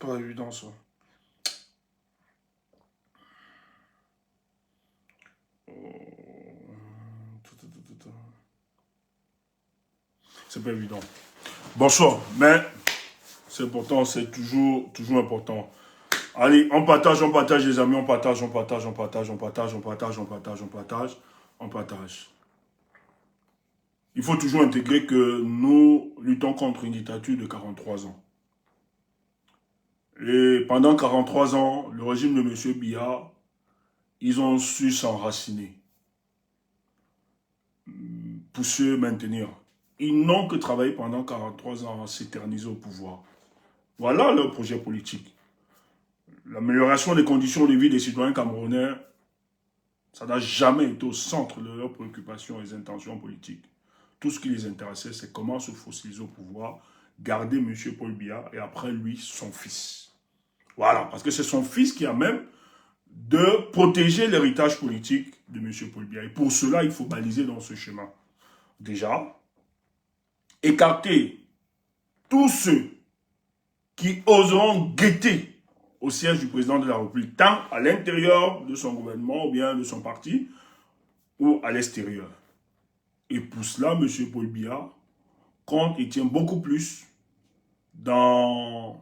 pas évident ça. C'est pas évident. Bonsoir, mais c'est important, c'est toujours important. Allez, on partage les amis, on partage. Il faut toujours intégrer que nous luttons contre une dictature de 43 ans. Et pendant 43 ans, le régime de M. Biya, ils ont su s'enraciner pour se maintenir. Ils n'ont que travaillé pendant 43 ans à s'éterniser au pouvoir. Voilà leur projet politique. L'amélioration des conditions de vie des citoyens camerounais, ça n'a jamais été au centre de leurs préoccupations et intentions politiques. Tout ce qui les intéressait, c'est comment se fossiliser au pouvoir, garder M. Paul Biya et après lui, son fils. Voilà, parce que c'est son fils qui a même de protéger l'héritage politique de M. Paul Biya. Et pour cela, il faut baliser dans ce chemin. Déjà, écarter tous ceux qui oseront guetter au siège du président de la République, tant à l'intérieur de son gouvernement ou bien de son parti, ou à l'extérieur. Et pour cela, M. Paul Biya compte et tient beaucoup plus dans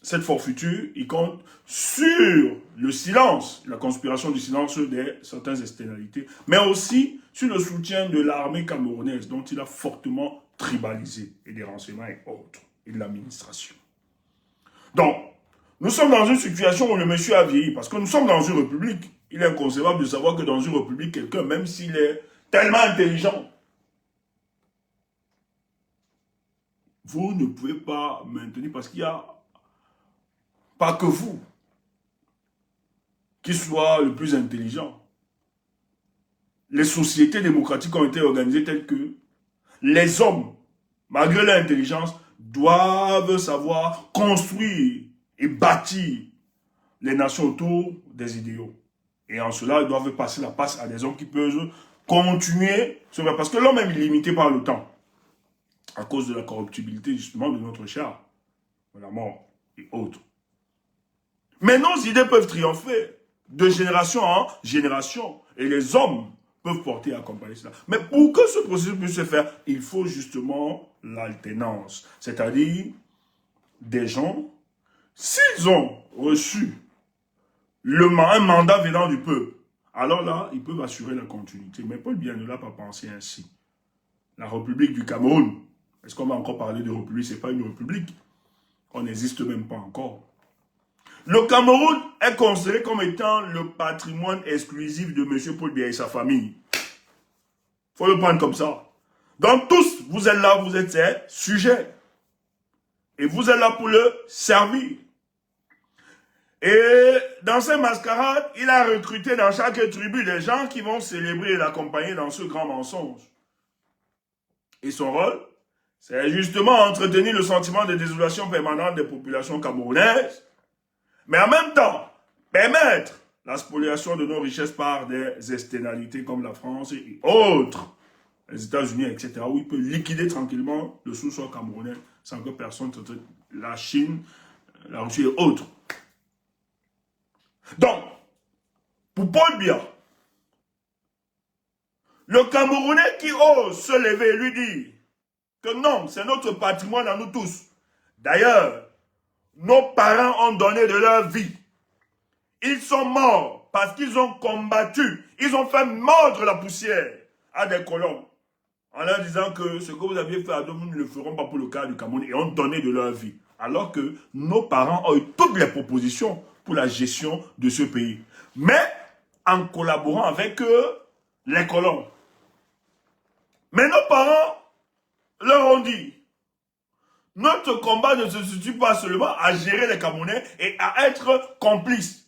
cette forfaiture, il compte sur le silence, la conspiration du silence de certaines externalités, mais aussi sur le soutien de l'armée camerounaise, dont il a fortement tribalisé, et des renseignements et autres, et de l'administration. Donc, nous sommes dans une situation où le monsieur a vieilli, parce que nous sommes dans une république. Il est inconcevable de savoir que dans une république, quelqu'un, même s'il est tellement intelligent, vous ne pouvez pas maintenir, parce qu'il y a pas que vous qui soit le plus intelligent. Les sociétés démocratiques ont été organisées telles que les hommes, malgré leur intelligence, doivent savoir construire et bâtir les nations autour des idéaux. Et en cela, ils doivent passer la passe à des hommes qui peuvent continuer. Parce que l'homme est limité par le temps, à cause de la corruptibilité justement de notre char, de la mort et autres. Mais nos idées peuvent triompher de génération en génération. Et les hommes peuvent porter et accompagner cela. Mais pour que ce processus puisse se faire, il faut justement l'alternance. C'est-à-dire des gens, s'ils ont reçu un mandat venant du peuple, alors là, ils peuvent assurer la continuité. Mais Paul Biya ne l'a pas pensé ainsi. La République du Cameroun, est-ce qu'on va encore parler de République? Ce n'est pas une République. On n'existe même pas encore. Le Cameroun est considéré comme étant le patrimoine exclusif de M. Paul Biya et sa famille. Il faut le prendre comme ça. Donc tous, vous êtes là, vous êtes ses sujets. Et vous êtes là pour le servir. Et dans ces mascarades, il a recruté dans chaque tribu des gens qui vont célébrer et l'accompagner dans ce grand mensonge. Et son rôle, c'est justement entretenir le sentiment de désolation permanente des populations camerounaises, mais en même temps, permettre la spoliation de nos richesses par des externalités comme la France et autres, les États-Unis, etc., où il peut liquider tranquillement le sous-sol camerounais sans que personne, la Chine, la Russie et autres. Donc, pour Paul Biya, le Camerounais qui ose se lever et lui dire que non, c'est notre patrimoine à nous tous. D'ailleurs, nos parents ont donné de leur vie. Ils sont morts parce qu'ils ont combattu. Ils ont fait mordre la poussière à des colons en leur disant que ce que vous aviez fait à nous, nous ne le ferons pas pour le cas du Cameroun et ont donné de leur vie. Alors que nos parents ont eu toutes les propositions pour la gestion de ce pays. Mais en collaborant avec les colons. Mais nos parents leur ont dit, notre combat ne se situe pas seulement à gérer les Camerounais et à être complices.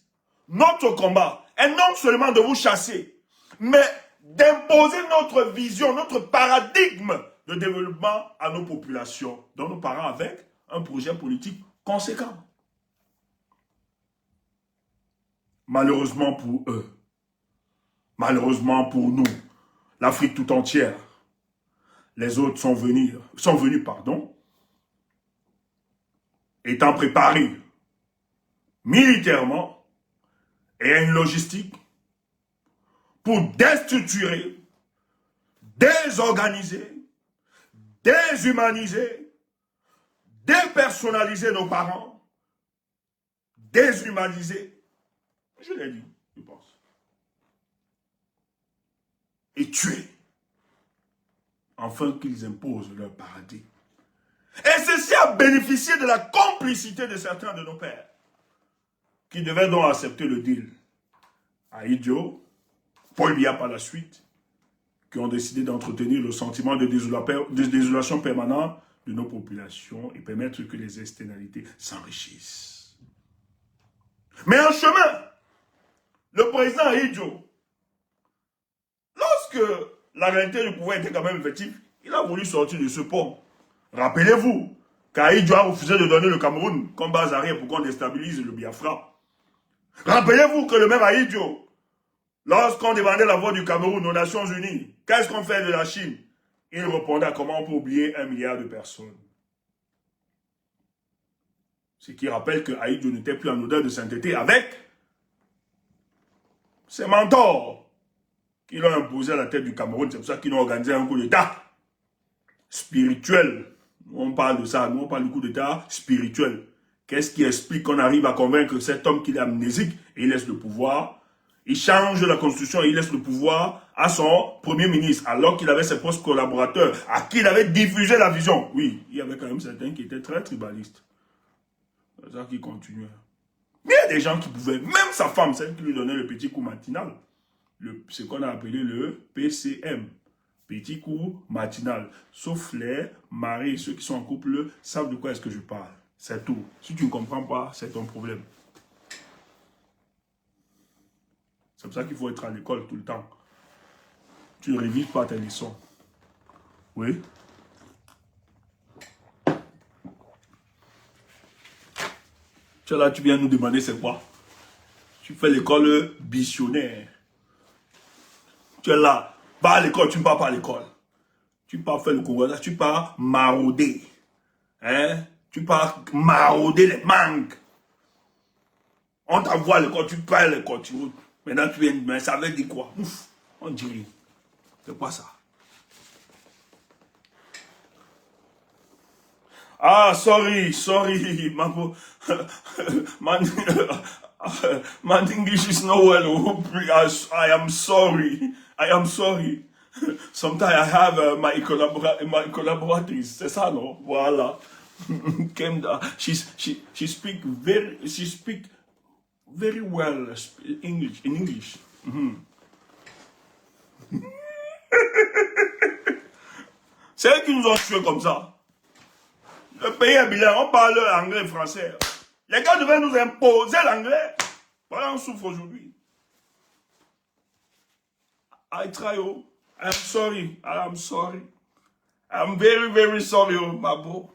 Notre combat est non seulement de vous chasser, mais d'imposer notre vision, notre paradigme de développement à nos populations, dont nos parents avec un projet politique conséquent. Malheureusement pour eux, malheureusement pour nous, l'Afrique tout entière, les autres sont venus, étant préparés militairement et à une logistique pour déstructurer, désorganiser, déshumaniser, dépersonnaliser nos parents, déshumaniser, je l'ai dit, je pense, et tuer, afin qu'ils imposent leur paradis. Et ceci a bénéficié de la complicité de certains de nos pères, qui devaient donc accepter le deal. Ahidjo, Paul Biya par la suite, qui ont décidé d'entretenir le sentiment de désolation permanente de nos populations et permettre que les externalités s'enrichissent. Mais en chemin, le président Ahidjo, lorsque la réalité du pouvoir était quand même effective, il a voulu sortir de ce pont. Rappelez-vous qu'Ahidjo a refusé de donner le Cameroun comme base arrière pour qu'on déstabilise le Biafra. Rappelez-vous que le même Ahidjo, lorsqu'on demandait la voix du Cameroun aux Nations Unies, qu'est-ce qu'on fait de la Chine? Il répondait à comment on peut oublier 1 milliard de personnes. Ce qui rappelle que Ahidjo n'était plus en odeur de sainteté avec ses mentors qui l'ont imposé à la tête du Cameroun. C'est pour ça qu'ils ont organisé un coup d'État spirituel. On parle de ça, nous on parle du coup d'État spirituel. Qu'est-ce qui explique qu'on arrive à convaincre cet homme qu'il est amnésique et il laisse le pouvoir? Il change la constitution et il laisse le pouvoir à son premier ministre, alors qu'il avait ses propres collaborateurs, à qui il avait diffusé la vision. Oui, il y avait quand même certains qui étaient très tribalistes. C'est ça qui continue. Mais il y a des gens qui pouvaient, même sa femme, celle qui lui donnait le petit coup matinal, ce qu'on a appelé le PCM, petit coup matinal. Sauf les maris, ceux qui sont en couple, savent de quoi est-ce que je parle. C'est tout. Si tu ne comprends pas, c'est ton problème. C'est pour ça qu'il faut être à l'école tout le temps. Tu ne révises pas tes leçons. Oui. Tu es là, tu viens nous demander c'est quoi? Tu fais l'école missionnaire. Tu es là, va à l'école, tu ne pars pas à l'école. Tu pars faire le congrès, tu pars marauder. Hein? Tu pars marauder les mangues. On t'envoie à l'école, tu pars à l'école, tu routes. Maintenant tu viens, mais ça veut dire quoi? Ouf, on dirait. C'est quoi ça? Ah, sorry, my English is not well. I am sorry. Sometimes I have my collaboratrice. C'est ça, non? Voilà. She speak very well English. In English. C'est eux qui nous ont tués comme ça. Le pays est bilingue, on parle anglais et français. Les gars devaient nous imposer l'anglais. Voilà, on souffre aujourd'hui. I try, oh. I'm sorry. I'm very, very sorry, oh, my bro.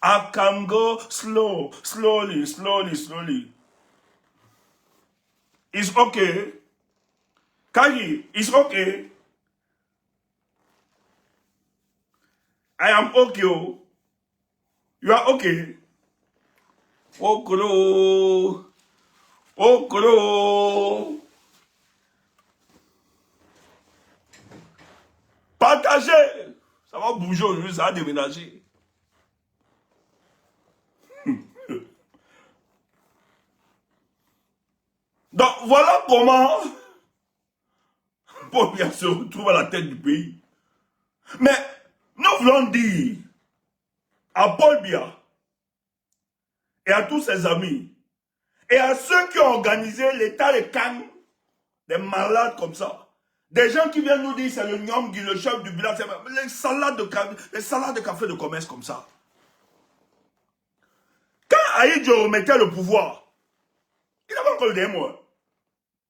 I can go slowly. It's okay. Kagi, it's okay. I am okay, oh. You are okay. Okoro. Partagez. Ça va bouger aujourd'hui, ça va déménager. Donc, voilà comment Paul Biya se retrouve à la tête du pays. Mais, nous voulons dire à Paul Biya et à tous ses amis et à ceux qui ont organisé l'état de Cannes, des malades comme ça, des gens qui viennent nous dire c'est le Nyongui, le chef du village, les salades de café de commerce comme ça. Quand Ahidjo remettait le pouvoir, il avait encore le dernier mot.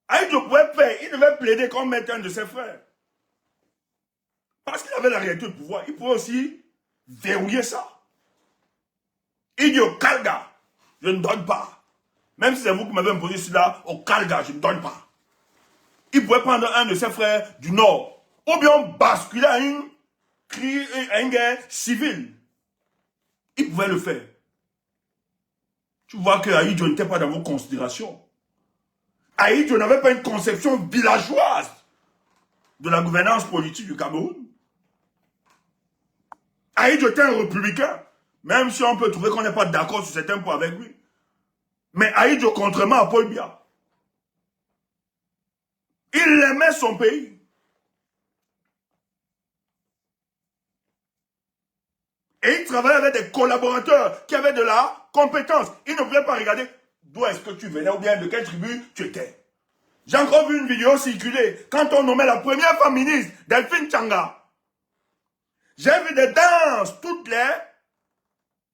Ahidjo pouvait faire, il devait plaider comme mettre un de ses frères. Parce qu'il avait la réalité du pouvoir, il pouvait aussi verrouiller ça. Il dit au Kalga, je ne donne pas. Même si c'est vous qui m'avez imposé cela, au Kalga, je ne donne pas. Il pouvait prendre un de ses frères du Nord, ou bien basculer à une guerre civile. Il pouvait le faire. Tu vois que Aïdjo n'était pas dans vos considérations. Aïdjo n'avait pas une conception villageoise de la gouvernance politique du Cameroun. Aïdjo était un républicain, même si on peut trouver qu'on n'est pas d'accord sur certains points avec lui. Mais Aïdjo, contrairement à Paul Biya, il aimait son pays. Et il travaillait avec des collaborateurs qui avaient de la compétence. Il ne voulait pas regarder d'où est-ce que tu venais ou bien de quelle tribu tu étais. J'ai encore vu une vidéo circuler quand on nommait la première femme ministre, Delphine Changa. J'ai vu des danses, toutes les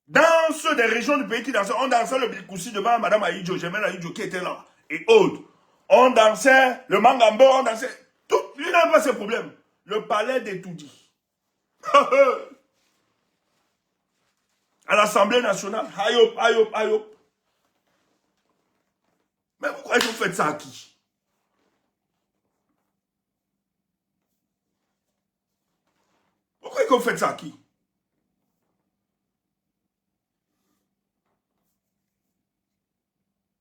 danses des régions du pays qui dansaient. On dansait le Bikoussi devant Madame Aïdjo, j'aimais Aïdjo qui était là. Et autres. On dansait le Mangambo, on dansait. Tout, lui n'avait pas ce problème. Le palais d'Etoudi. À l'Assemblée nationale. Ayop, ayop, ayop. Mais pourquoi vous faites ça à qui? Pourquoi vous faites ça à qui?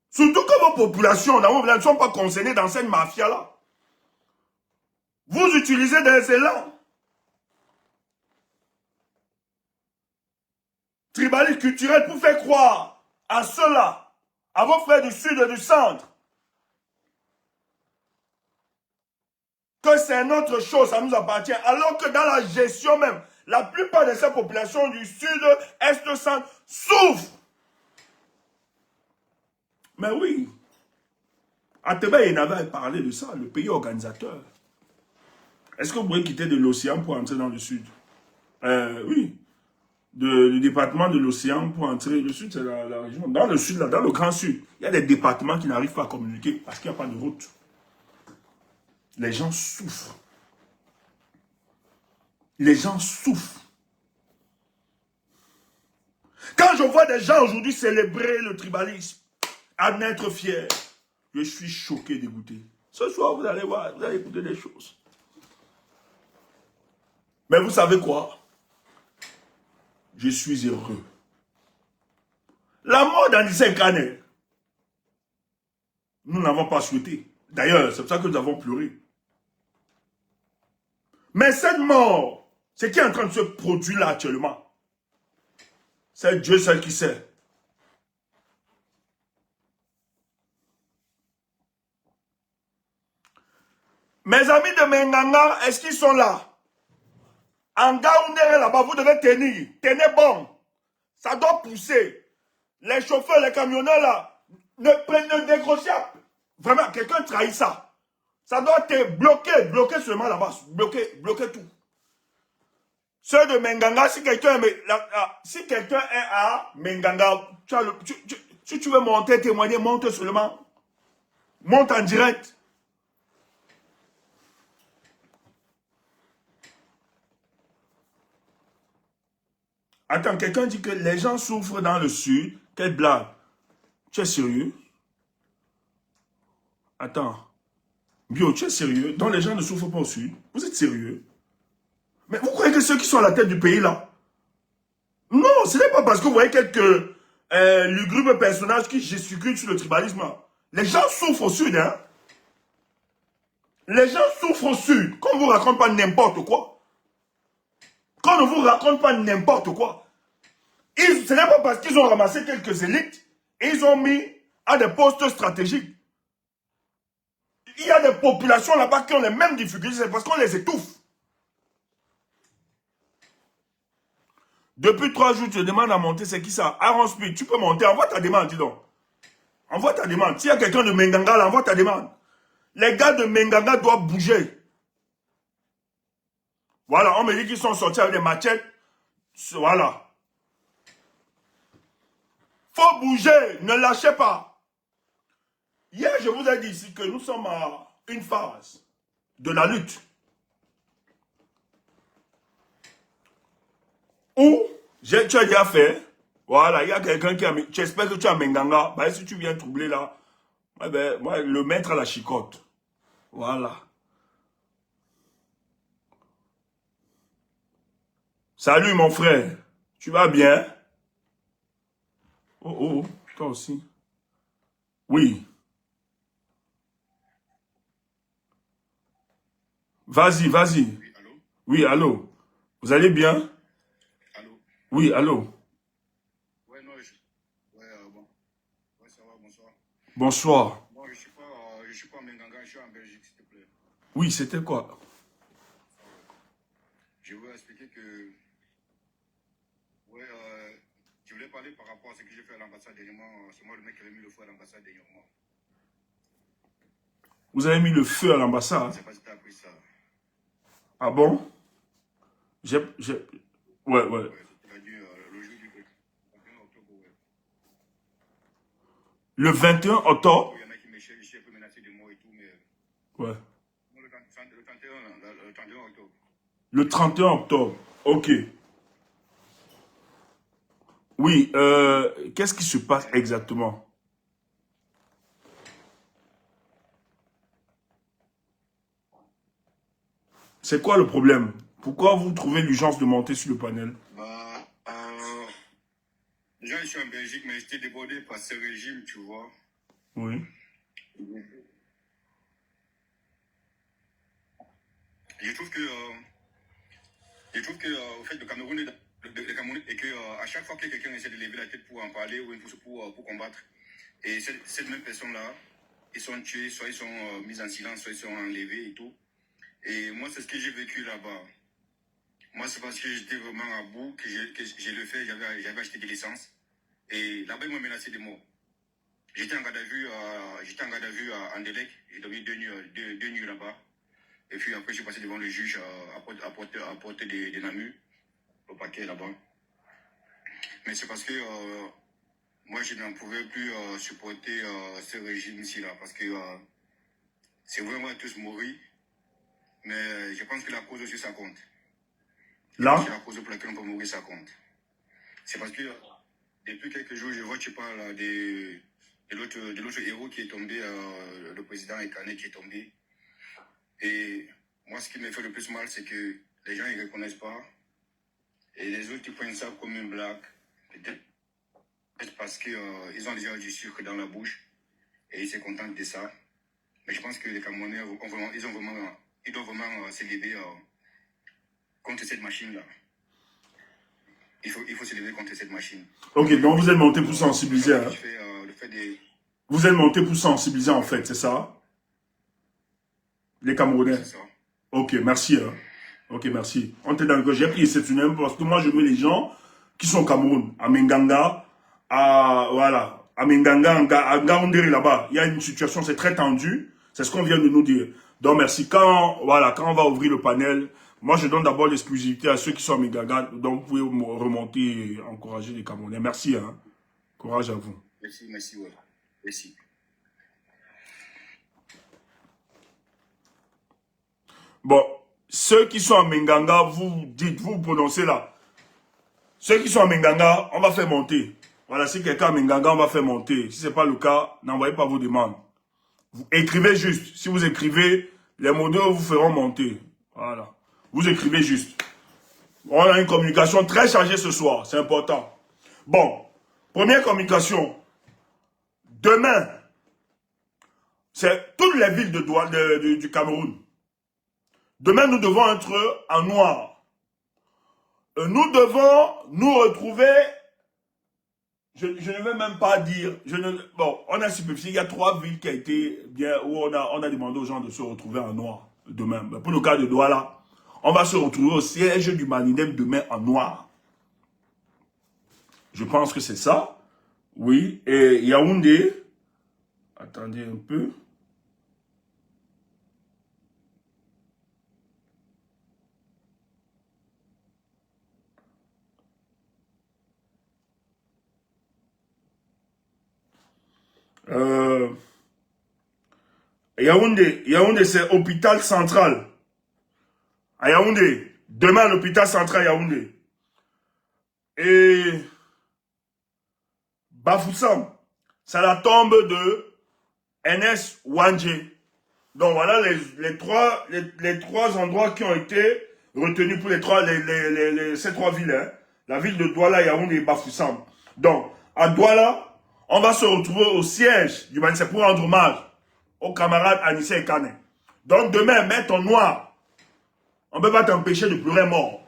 Surtout que vos populations ne sont pas concernées dans cette mafia-là. Vous utilisez des élans tribalistes culturels pour faire croire à ceux-là, à vos frères du sud et du centre, que c'est notre chose, ça nous appartient, alors que dans la gestion même, la plupart de ces populations du sud, est, centre souffrent. Mais oui, Ateba Yenava a parlé de ça, le pays organisateur. Est-ce que vous pouvez quitter de l'océan pour entrer dans le sud? Oui. Du département de l'océan pour entrer. Le sud, c'est la région. Dans le sud, là, dans le grand sud, il y a des départements qui n'arrivent pas à communiquer parce qu'il n'y a pas de route. Les gens souffrent. Les gens souffrent. Quand je vois des gens aujourd'hui célébrer le tribalisme, en être fiers, je suis choqué, dégoûté. Ce soir, vous allez voir, vous allez écouter des choses. Mais vous savez quoi? Je suis heureux. La mort d'Anissé Kane, nous n'avons pas souhaité. D'ailleurs, c'est pour ça que nous avons pleuré. Mais cette mort, ce qui est en train de se produire là actuellement, c'est Dieu seul qui sait. Mes amis de Menganga, est-ce qu'ils sont là? En Gaoundéré là-bas, vous devez tenir. Tenez bon. Ça doit pousser. Les chauffeurs, les camionneurs là, ne décrochez. Vraiment, quelqu'un trahit ça. Ça doit te bloquer. Bloquer seulement là-bas. Bloquer tout. Ceux de Menganga, si quelqu'un est à Menganga, si tu veux monter, témoigner, monte seulement. Monte en direct. Attends, quelqu'un dit que les gens souffrent dans le sud. Quelle blague. Tu es sérieux? Attends. Bio, tu es sérieux? Donc les gens ne souffrent pas au sud? Vous êtes sérieux? Mais vous croyez que ceux qui sont à la tête du pays là? Non, ce n'est pas parce que vous voyez quelques lugubres personnages qui gesticulent sur le tribalisme. Les gens souffrent au sud, hein? Les gens souffrent au sud. Qu'on ne vous raconte pas n'importe quoi. Qu'on ne vous raconte pas n'importe quoi. Ce n'est pas parce qu'ils ont ramassé quelques élites et ils ont mis à des postes stratégiques. Il y a des populations là-bas qui ont les mêmes difficultés, c'est parce qu'on les étouffe. Depuis 3 jours, tu te demandes à monter, c'est qui ça? Aaron Speed, tu peux monter, envoie ta demande, dis donc. Envoie ta demande. S'il y a quelqu'un de Menganga, là, envoie ta demande. Les gars de Menganga doivent bouger. Voilà, on me dit qu'ils sont sortis avec des machettes. Voilà. Faut bouger, ne lâchez pas. Hier, je vous ai dit ici que nous sommes à une phase de la lutte où tu as déjà fait. Voilà, il y a quelqu'un qui a... J'espère que tu as Menganga. Bah, si tu viens troubler là, moi, le mettre à la chicotte. Voilà. Salut mon frère. Tu vas bien? Oh, oh, toi aussi. Oui. Vas-y, vas-y. Oui, allô? Oui, allô. Vous allez bien? Allô? Oui, allô. Ouais, non, ouais, bon. Ouais, ça va, bonsoir. Bonsoir. Moi, je suis pas en Menganga, je suis en Belgique, s'il te plaît. Oui, c'était quoi? Ah ouais. Je veux expliquer que, ouais, je voulais parler par rapport à ce que j'ai fait à l'ambassade dernièrement. C'est moi le mec qui avait mis le feu à l'ambassade dernièrement. Vous avez mis le feu à Je ne l'ambassade? sais pas si tu as appris ça. Ah bon? J'ai... Ouais, ouais. Ouais, il a dit le jour du 21 octobre, ouais. Le 21 Tantôt, octobre? il y en a qui me cherchent, un peu menacé de moi et tout, mais Ouais. non, le 31, le 31 octobre. Le 31 octobre. Ok. Oui, qu'est-ce qui se passe Et exactement? C'est quoi le problème? Pourquoi vous trouvez l'urgence de monter sur le panel? bah, déjà, je suis en Belgique, mais j'étais débordé par ce régime, tu vois. Oui. Je trouve que, au fait, le Cameroun, le Cameroun et que à chaque fois que quelqu'un essaie de lever la tête pour en parler ou pour combattre, et cette même personne-là, ils sont tués, soit ils sont mis en silence, soit ils sont enlevés et tout. Et moi, c'est ce que j'ai vécu là-bas. Moi, c'est parce que j'étais vraiment à bout que j'ai le fait, j'avais acheté de l'essence. Et là-bas, ils m'ont menacé de mort. J'étais en garde à vue, à Anderlecht. J'ai dormi deux nuits là-bas. Et puis après, je suis passé devant le juge à porter des NAMU, au paquet là-bas. Mais c'est parce que moi, je n'en pouvais plus supporter ce régime-ci là. Parce que c'est vraiment tous mourir. Mais je pense que la cause aussi, ça compte. Je pense que Là? la cause pour laquelle on peut mourir, ça compte. C'est parce que depuis quelques jours, je vois que tu parles de l'autre héros qui est tombé, le président Ekane qui est tombé. Et moi, ce qui me fait le plus mal, c'est que les gens ne reconnaissent pas. Et les autres, ils prennent ça comme une blague. Peut-être parce qu'ils ont déjà du sucre dans la bouche et ils se contentent de ça. Mais je pense que les Camerounais, ils doivent vraiment se lever contre cette machine-là. Il faut se lever contre cette machine. Ok, Moi, je donc pense vous êtes que monté pour le sensibiliser, travail que hein? je fais, le fait des... Vous êtes monté pour sensibiliser en fait, c'est ça? Les Oui, Camerounais. c'est ça. Ok, merci, hein? Ok, merci. On était d'accord. J'ai pris cette une parce que moi je veux les gens qui sont au Cameroun, à Menganga, voilà, à Menganga, à Ngaoundéré là-bas. Il y a une situation, c'est très tendu. C'est ce qu'on vient de nous dire. Donc merci. Voilà, quand on va ouvrir le panel, moi je donne d'abord l'exclusivité à ceux qui sont à Menganga. Donc vous pouvez remonter et encourager les Camerounais. Merci, hein. Courage à vous. Merci, ouais. Merci. Bon, ceux qui sont à Menganga, vous dites, vous prononcez là. Ceux qui sont à Menganga, on va faire monter. Voilà, si quelqu'un à Menganga, on va faire monter. Si ce n'est pas le cas, n'envoyez pas vos demandes. Vous écrivez juste. Si vous écrivez, les modos vous feront monter. Voilà. Vous écrivez juste. On a une communication très chargée ce soir. C'est important. Bon, première communication. Demain, c'est toutes les villes du Cameroun. Demain, nous devons être en noir. Nous devons nous retrouver. Je ne vais même pas dire. Bon, on a supervisé. Il y a 3 villes qui a été bien où on a demandé aux gens de se retrouver en noir demain. Mais pour le cas de Douala, on va se retrouver au siège du Maninem demain en noir. Je pense que c'est ça. Oui. Et Yaoundé. Attendez un peu. Yaoundé, c'est hôpital central. À Yaoundé. Demain, l'hôpital central Yaoundé. Et Bafoussam, c'est la tombe de NS Wandje. Donc voilà les trois endroits qui ont été retenus pour ces 3 villes. Hein. La ville de Douala, Yaoundé et Bafoussam. Donc, à Douala, on va se retrouver au siège du Manissé pour rendre hommage aux camarades Anissé et Kane. Donc demain, mets ton noir. On ne peut pas t'empêcher de pleurer mort.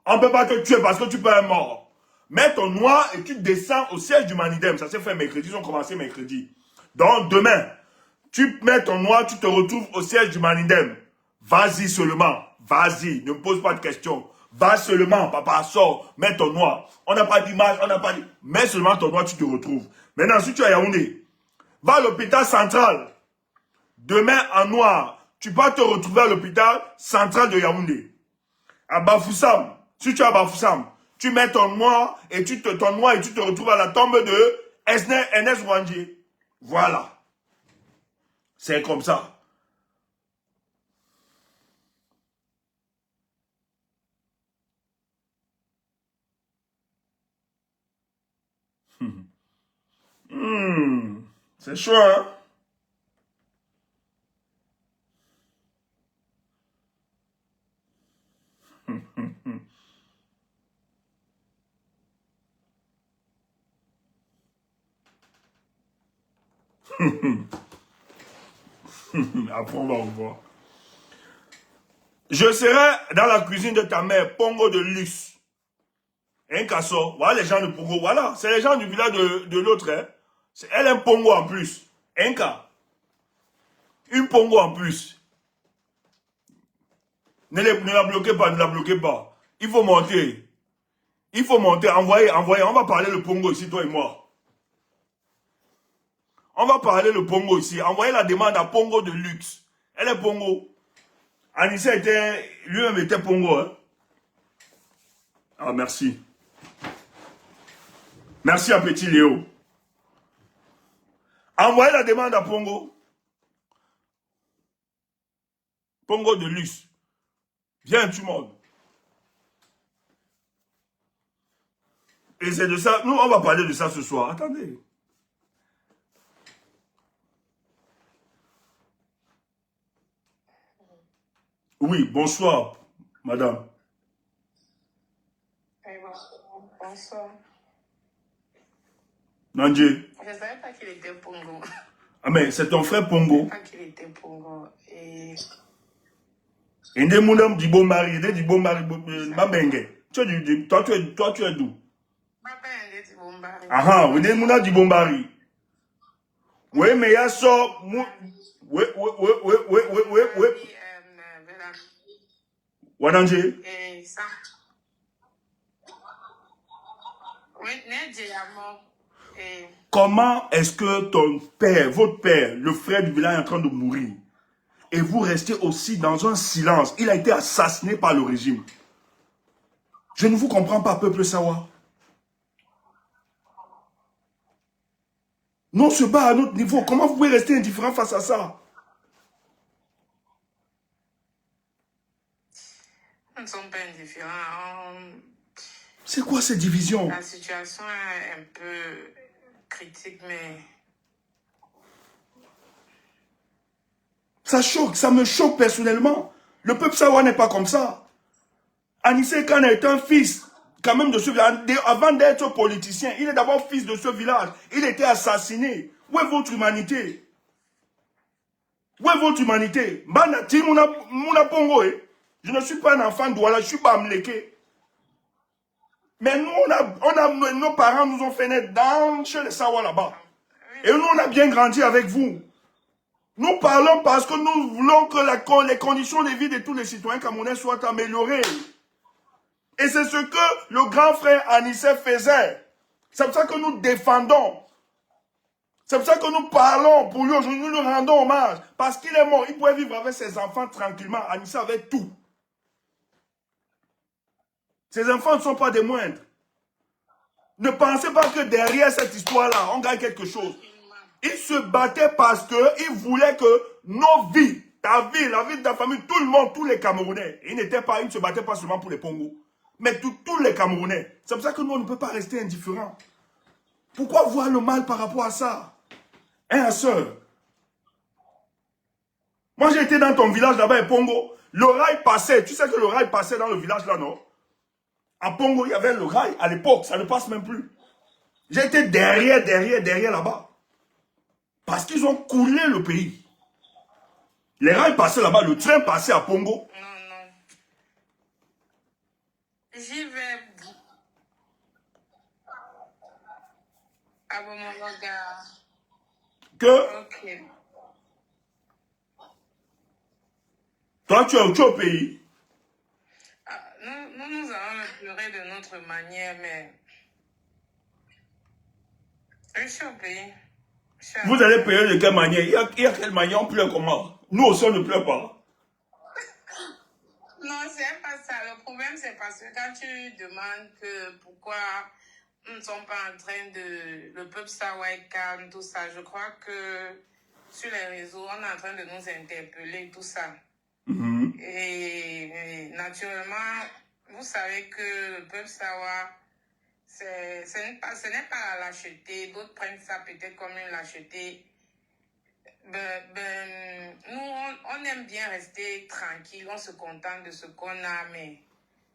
On ne peut pas te tuer parce que tu peux être mort. Mets ton noir et tu descends au siège du Manidem. Ça s'est fait mercredi, ils ont commencé mercredi. Donc demain, tu mets ton noir, tu te retrouves au siège du Manidem. Vas-y seulement, vas-y, ne me pose pas de questions. Va seulement, papa, sors, mets ton noir. On n'a pas d'image, on n'a pas de... Mets seulement ton noir, tu te retrouves. Maintenant, si tu es à Yaoundé, va à l'hôpital central. Demain, en noir, tu vas te retrouver à l'hôpital central de Yaoundé. À Bafoussam, si tu es à Bafoussam, tu mets ton noir et tu te retrouves à la tombe de Enes Wandier. Voilà. C'est comme ça. C'est chaud, hein? Après, on va revoir. Je serai dans la cuisine de ta mère, Pongo de luxe. Un casso. Voilà les gens de Pongo. Voilà, c'est les gens du village de l'autre. Hein. Elle est un Pongo en plus. Un cas. Une Pongo en plus. Ne la bloquez pas, ne la bloquez pas. Il faut monter. Il faut monter. Envoyez. On va parler le Pongo ici, toi et moi. On va parler le Pongo ici. Envoyez la demande à Pongo de luxe. Elle est Pongo. Anissa lui-même était Pongo. Hein? Ah, merci. Merci à Petit Léo. Envoyez la demande à Pongo. Pongo de luxe. Viens, tout le monde. Et c'est de ça. Nous, on va parler de ça ce soir. Attendez. Oui, bonsoir, madame. Bonsoir. Nandje. Je ne savais pas qu'il était Pongo. Ah, mais c'est ton frère Pongo. Je ne savais pas qu'il était Pongo. Et des mounam du bon mari, des du bon mari, Mabenge. Toi, tu es d'où? papa est du Bombari. Ah, oui, des mounam du bon mari. Oui, mais il y a ça. Oui. Wananje? Et ça. Oui, Nedjeyamo. Comment est-ce que ton père, votre père, le frère du village est en train de mourir et vous restez aussi dans un silence? Il a été assassiné par le régime. Je ne vous comprends pas, peuple Sawa. Nous, on se bat à notre niveau. Comment vous pouvez rester indifférent face à ça? Nous ne sommes pas indifférents. C'est quoi cette division? La situation est un peu critique, mais... Ça choque, ça me choque personnellement. Le peuple Sawa n'est pas comme ça. Anissé Kane est un fils quand même de ce village. Avant d'être politicien, il est d'abord fils de ce village. Il était assassiné. Où est votre humanité? Où est votre humanité? Je ne suis pas un enfant d'Ouala, je suis pas Amléké. Mais nous, nos parents nous ont fait naître chez les Sawa là-bas. Et nous, on a bien grandi avec vous. Nous parlons parce que nous voulons que les conditions de vie de tous les citoyens camerounais soient améliorées. Et c'est ce que le grand frère Anissé faisait. C'est pour ça que nous défendons. C'est pour ça que nous parlons pour lui aujourd'hui. Nous lui rendons hommage. Parce qu'il est mort. Il pouvait vivre avec ses enfants tranquillement. Anissé avait tout. Ces enfants ne sont pas des moindres. Ne pensez pas que derrière cette histoire-là, on gagne quelque chose. Il se battait parce qu'il voulait que nos vies, ta vie, la vie de ta famille, tout le monde, tous les Camerounais, il ne se battait pas seulement pour les Pongos, mais tous les Camerounais. C'est pour ça que nous, on ne peut pas rester indifférents. Pourquoi voir le mal par rapport à ça? Hein, sœur? Moi, j'ai été dans ton village là-bas, à Pongo. Le rail passait. Tu sais que le rail passait dans le village là, non? À Pongo, il y avait le rail. À l'époque, ça ne passe même plus. J'étais derrière là-bas. Parce qu'ils ont coulé le pays. Les rails passaient là-bas, le train passait à Pongo. Non, non. J'y vais. Ah bon, mon regard. Que Ok. toi, tu es au pays. Ah, nous allons le pleurer de notre manière, mais je suis au pays. Je suis Vous allez payer de quelle manière? Il y a quelle manière on pleure comment? Nous aussi, on ne pleure pas. Non, c'est pas ça. Le problème, c'est parce que quand tu demandes que pourquoi nous ne sommes pas en train de... Le peuple sawa est calme, tout ça, je crois que sur les réseaux, on est en train de nous interpeller, tout ça. Et naturellement, vous savez que le peuple sawa, ce n'est pas la lâcheté. D'autres prennent ça peut-être comme une lâcheté. Nous, on aime bien rester tranquille, on se contente de ce qu'on a, mais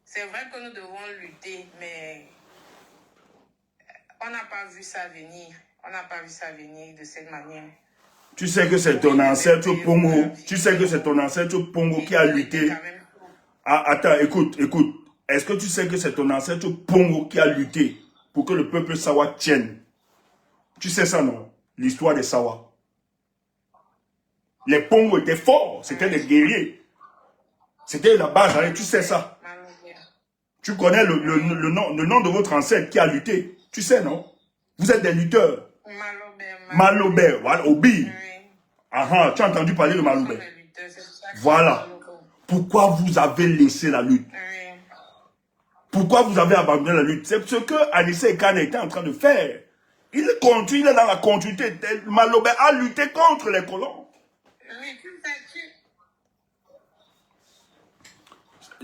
c'est vrai que nous devons lutter, mais on n'a pas vu ça venir. On n'a pas vu ça venir de cette manière. Tu sais que c'est ton ancêtre Pongo. Tu sais que c'est ton ancêtre Pongo qui a lutté. Ah, attends, écoute. Est-ce que tu sais que c'est ton ancêtre Pongo qui a lutté pour que le peuple Sawa tienne? Tu sais ça, non? L'histoire des Sawa. Les Pongo étaient forts, c'était des guerriers. C'était la base, hein, tu sais ça. Tu connais le nom de votre ancêtre qui a lutté. Tu sais, non? Vous êtes des lutteurs. Malobé, voilà, Obi. Ah, tu as entendu parler de Malobé. Voilà. Pourquoi vous avez laissé la lutte? Pourquoi vous avez abandonné la lutte? C'est ce que Anissé Kane était en train de faire. Il est dans la continuité. Malobé a lutté contre les colons.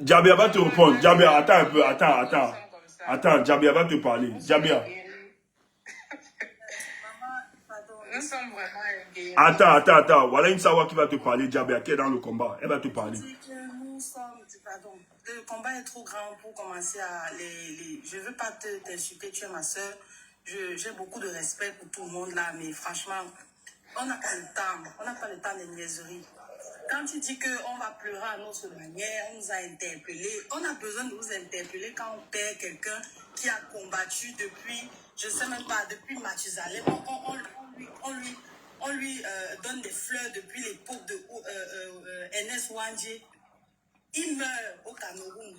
Djabia va te répondre. Djabia, attends un peu, attends. Attends, Djabia va te parler. Djabia. Nous sommes vraiment Attends. Voilà une Sawa qui va te parler, Djabia, qui est dans le combat. Elle va te parler. Le combat est trop grand pour commencer à Je ne veux pas t'insulter, tu es ma soeur. J'ai beaucoup de respect pour tout le monde là, mais franchement, on n'a pas le temps. On n'a pas le temps des niaiseries. Quand tu dis qu'on va pleurer à notre manière, on nous a interpellés. On a besoin de nous interpeller quand on perd quelqu'un qui a combattu depuis, je ne sais même pas, depuis Mathusalem. On lui donne des fleurs depuis l'époque de NS Wandje. Il meurt au Cameroun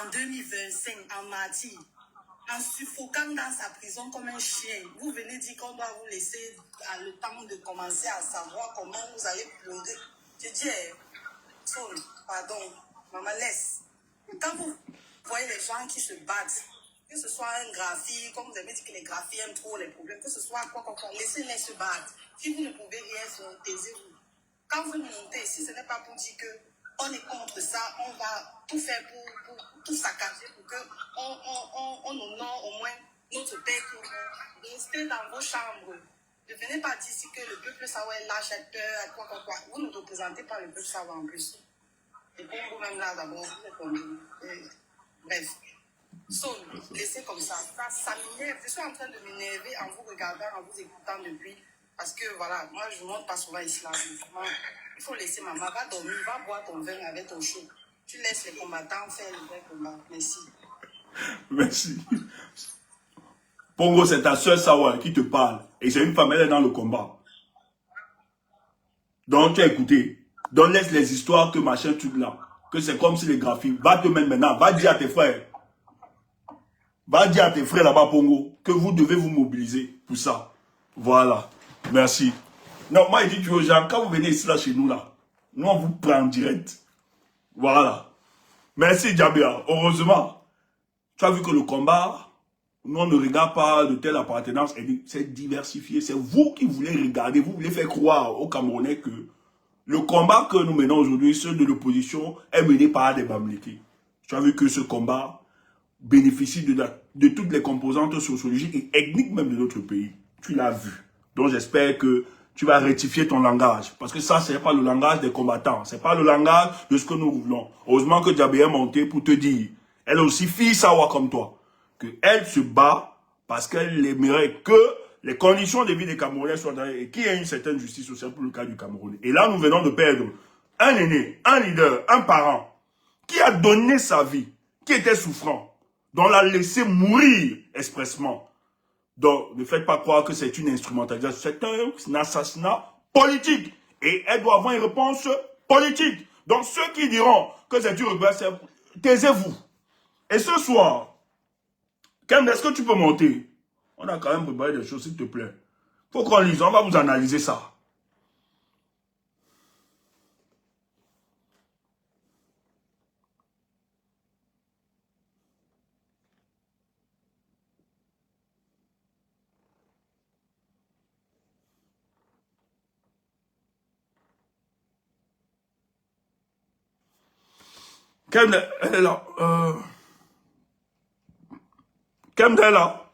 en 2025 en martyr, en suffoquant dans sa prison comme un chien. Vous venez dire qu'on doit vous laisser le temps de commencer à savoir comment vous allez pleurer. Je dis, pardon, maman, laisse. Quand vous voyez les gens qui se battent, que ce soit un graphie, comme vous avez dit que les graphies aiment trop les problèmes, que ce soit quoi, laissez-les se battre. Si vous ne pouvez rien faire, taisez-vous. Quand vous montez, si ce n'est pas pour dire que on est contre ça, on va tout faire pour tout saccager, pour qu'on honore au moins notre père qui meurt. Restez dans vos chambres. Ne venez pas dire ici que le peuple sawa est lâche, quoi. Vous ne représentez pas le peuple sawa en plus. Et pour vous-même là, d'abord, vous êtes comme... Bref. Laissez comme ça. Ça m'énerve. Je suis en train de m'énerver en vous regardant, en vous écoutant depuis. Parce que voilà, moi je ne monte pas souvent ici là. Il faut laisser maman, va dormir, va boire ton vin avec ton chaud. Tu laisses les combattants faire le vrai combat. Merci. Merci. Pongo, c'est ta soeur Sawa qui te parle. Et c'est une femme, elle est dans le combat. Donc tu as écouté. Donc laisse les histoires que machin tout là. Que c'est comme si les graphiques. Va te mettre maintenant. Va dire à tes frères. Va dire à tes frères là-bas, Pongo, que vous devez vous mobiliser pour ça. Voilà. Merci. Non, moi, je dis aux gens, quand vous venez ici, là, chez nous, là, nous, on vous prend en direct. Voilà. Merci, Djabia. Heureusement, tu as vu que le combat, nous, on ne regarde pas de telle appartenance. C'est diversifié. C'est vous qui voulez regarder. Vous voulez faire croire aux Camerounais que le combat que nous menons aujourd'hui, ceux de l'opposition, est mené par des Bamileke. Tu as vu que ce combat bénéficie de toutes les composantes sociologiques et ethniques même de notre pays. Tu l'as vu. Donc, j'espère que tu vas rectifier ton langage. Parce que ça, ce n'est pas le langage des combattants. Ce n'est pas le langage de ce que nous voulons. Heureusement que Djabia est monté pour te dire, elle est aussi fille Sawa comme toi, qu'elle se bat parce qu'elle aimerait que les conditions de vie des Camerounais soient dans et qu'il y ait une certaine justice sociale pour le cas du Cameroun. Et là, nous venons de perdre un aîné, un leader, un parent qui a donné sa vie, qui était souffrant, dont l'a laissé mourir expressement. Donc, ne faites pas croire que c'est une instrumentalisation, c'est un assassinat politique. Et elle doit avoir une réponse politique. Donc, ceux qui diront que c'est une rebelle, taisez-vous. Et ce soir, Kem, est-ce que tu peux monter? On a quand même préparé des choses, s'il te plaît. Faut qu'on lise, on va vous analyser ça. Kem, elle est là. Kem, elle est là.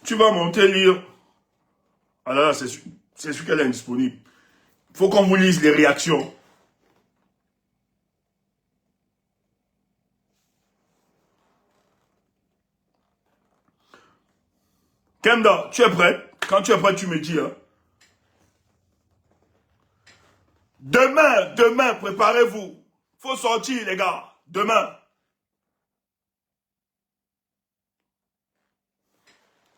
Tu vas monter lire. Ah là, c'est sûr qu'elle est indisponible. Il faut qu'on vous lise les réactions. Kemda, tu es prêt? Quand tu es prêt, tu me dis. Hein. Demain, préparez-vous. Faut sortir, les gars. Demain.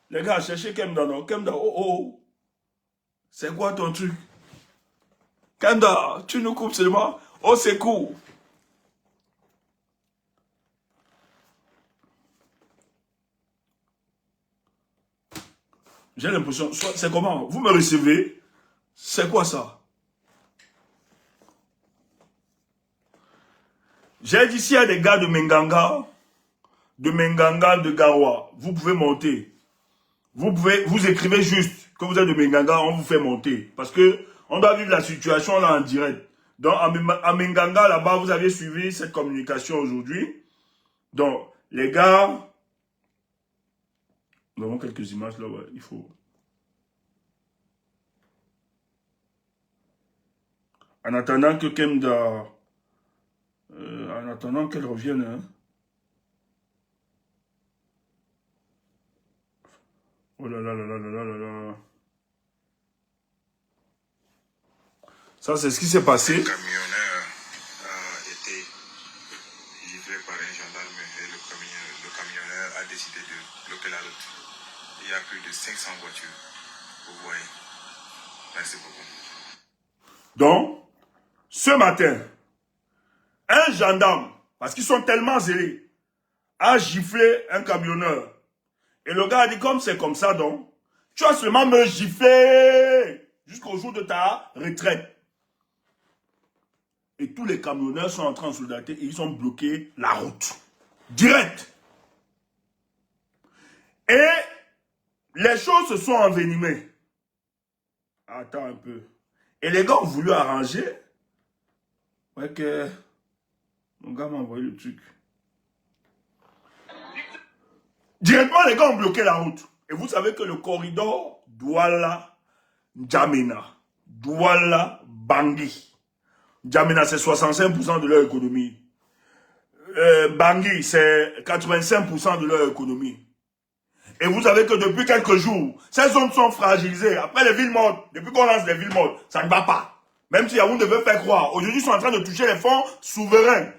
Les gars, cherchez Kemda, non? Kemda, oh. C'est quoi ton truc? Kemda, tu nous coupes seulement? Oh, c'est cool. J'ai l'impression, c'est comment? Vous me recevez? C'est quoi ça? J'ai dit, s'il y a des gars de Menganga, de Garoua, vous pouvez monter. Vous écrivez juste que vous êtes de Menganga, on vous fait monter. Parce que on doit vivre la situation là en direct. Donc, à Menganga, là-bas, vous avez suivi cette communication aujourd'hui. Donc, les gars, nous avons quelques images là, ouais, il faut. En attendant que Kemda, en attendant qu'elle revienne, hein. Oh là là là là là là là. Ça, c'est ce qui s'est passé. Le camionneur a été giflé par un gendarme et le camionneur a décidé de bloquer la route. Il y a plus de 500 voitures. Vous voyez. Merci beaucoup. Donc, ce matin, un gendarme, parce qu'ils sont tellement zélés, a giflé un camionneur. Et le gars a dit, comme c'est comme ça, donc, tu vas seulement me gifler jusqu'au jour de ta retraite. Et tous les camionneurs sont entrés en solidarité et ils ont bloqué la route. Direct. Et les choses se sont envenimées. Attends un peu. Et les gars ont voulu arranger. Ouais que... Mon gars m'a envoyé le truc. Directement, les gars ont bloqué la route. Et vous savez que le corridor Douala-N'Djamena, Douala-Bangui. N'Djamena, c'est 65% de leur économie. Bangui, c'est 85% de leur économie. Et vous savez que depuis quelques jours, ces zones sont fragilisées. Après les villes mortes, depuis qu'on lance les villes mortes, ça ne va pas. Même si Yaoundé veut faire croire. Aujourd'hui, ils sont en train de toucher les fonds souverains.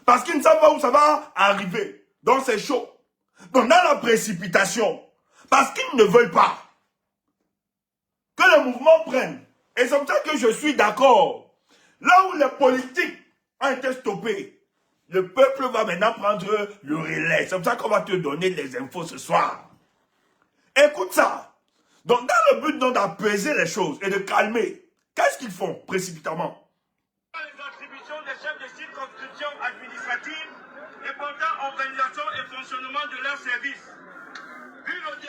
Parce qu'ils ne savent pas où ça va arriver. Donc c'est chaud. Donc dans la précipitation, parce qu'ils ne veulent pas que le mouvement prenne. Et c'est comme ça que je suis d'accord. Là où les politiques ont été stoppés, le peuple va maintenant prendre le relais. C'est comme ça qu'on va te donner les infos ce soir. Écoute ça. Donc dans le but d'apaiser les choses et de calmer, qu'est-ce qu'ils font précipitamment? Les attributions des chefs de circonscription administrative et portant organisation et fonctionnement de leurs services.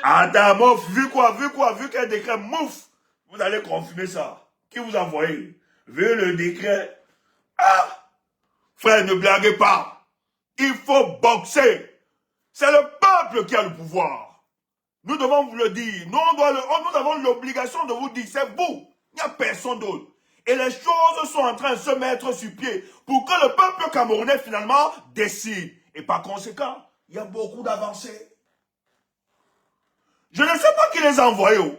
Attends, mouf, vu quoi? Vu quel décret, mouf, vous allez confirmer ça. Qui vous a envoyé? Vu le décret. Ah! Frère, ne blaguez pas. Il faut boxer. C'est le peuple qui a le pouvoir. Nous devons vous le dire. Nous avons l'obligation de vous dire, c'est vous. Il n'y a personne d'autre. Et les choses sont en train de se mettre sur pied pour que le peuple camerounais finalement décide. Et par conséquent, il y a beaucoup d'avancées. Je ne sais pas qui les a envoyés. Oh.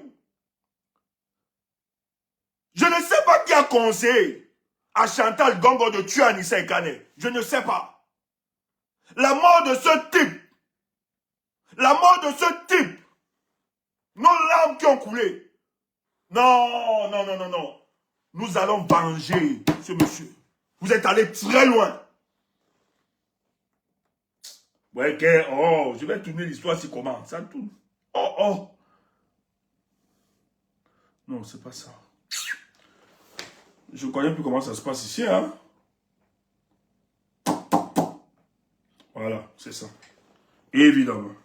Je ne sais pas qui a conseillé à Chantal Gongo de tuer Anissa Ekane. Je ne sais pas. La mort de ce type, nos larmes qui ont coulé. Non, non, non, non, non. Nous allons venger ce monsieur. Vous êtes allé très loin. Ouais, que, oh, je vais tourner l'histoire si comment. Ça tourne. Oh, oh. Non, c'est pas ça. Je ne connais plus comment ça se passe ici, hein. Voilà, c'est ça. Évidemment.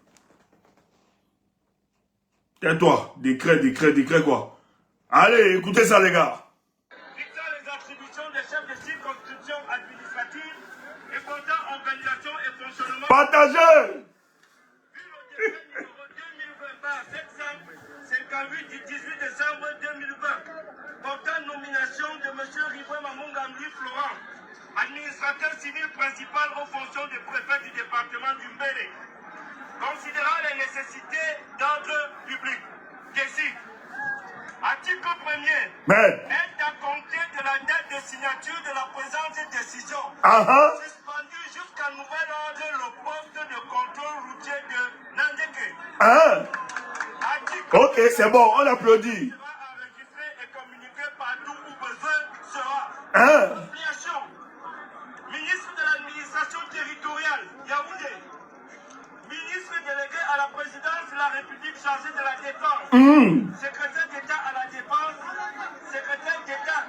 Tais-toi. Décret quoi. Allez, écoutez ça, les gars. Fixant les attributions des chefs de circonscription administrative et portant organisation et fonctionnement. Partagez. Vu le décret numéro 2020-758 du 18 décembre 2020, portant nomination de M. Riboué Mamungambi Florent, administrateur civil principal aux fonctions de préfet du département du Mbélé, considérant les nécessités d'ordre public, décide, article 1er, est à compter de la date de signature de la présente décision, suspendu jusqu'à nouvel ordre le poste de contrôle routier de Nandeke. Ok, c'est bon, on applaudit. Sera enregistré et communiqué partout où besoin sera. Ampliation. Ministre de l'administration territoriale, Yaoundé. Ministre délégué à la présidence de la République chargé de la défense. Secrétaire d'État à la défense. Secrétaire d'État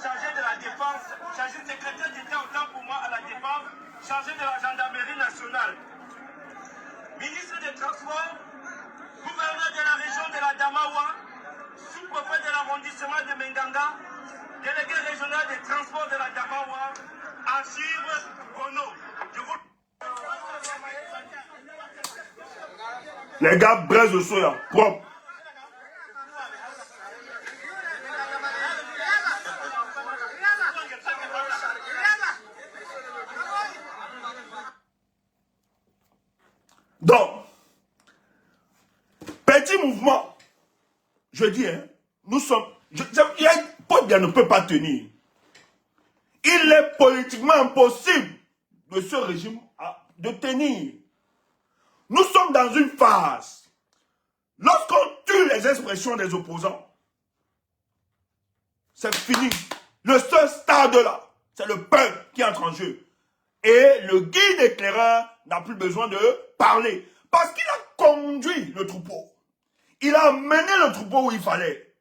chargé de la défense. Secrétaire d'État autant pour moi à la défense. Chargé de la gendarmerie nationale. Ministre des Transports. Gouverneur de la région de la Damawa. Sous-préfet de l'arrondissement de Menganga. Délégué régional des transports de la Damawa. Archive Renault. Je vous... Les gars braisent le soya, propre. Donc, petit mouvement, je dis, hein, nous sommes... Paul ne peut pas tenir. Il est politiquement impossible de ce régime de tenir. Nous sommes dans une phase. Lorsqu'on tue les expressions des opposants, c'est fini. Le seul stade là, c'est le peuple qui entre en jeu. Et le guide éclaireur n'a plus besoin de parler. Parce qu'il a conduit le troupeau. Il a mené le troupeau où il fallait.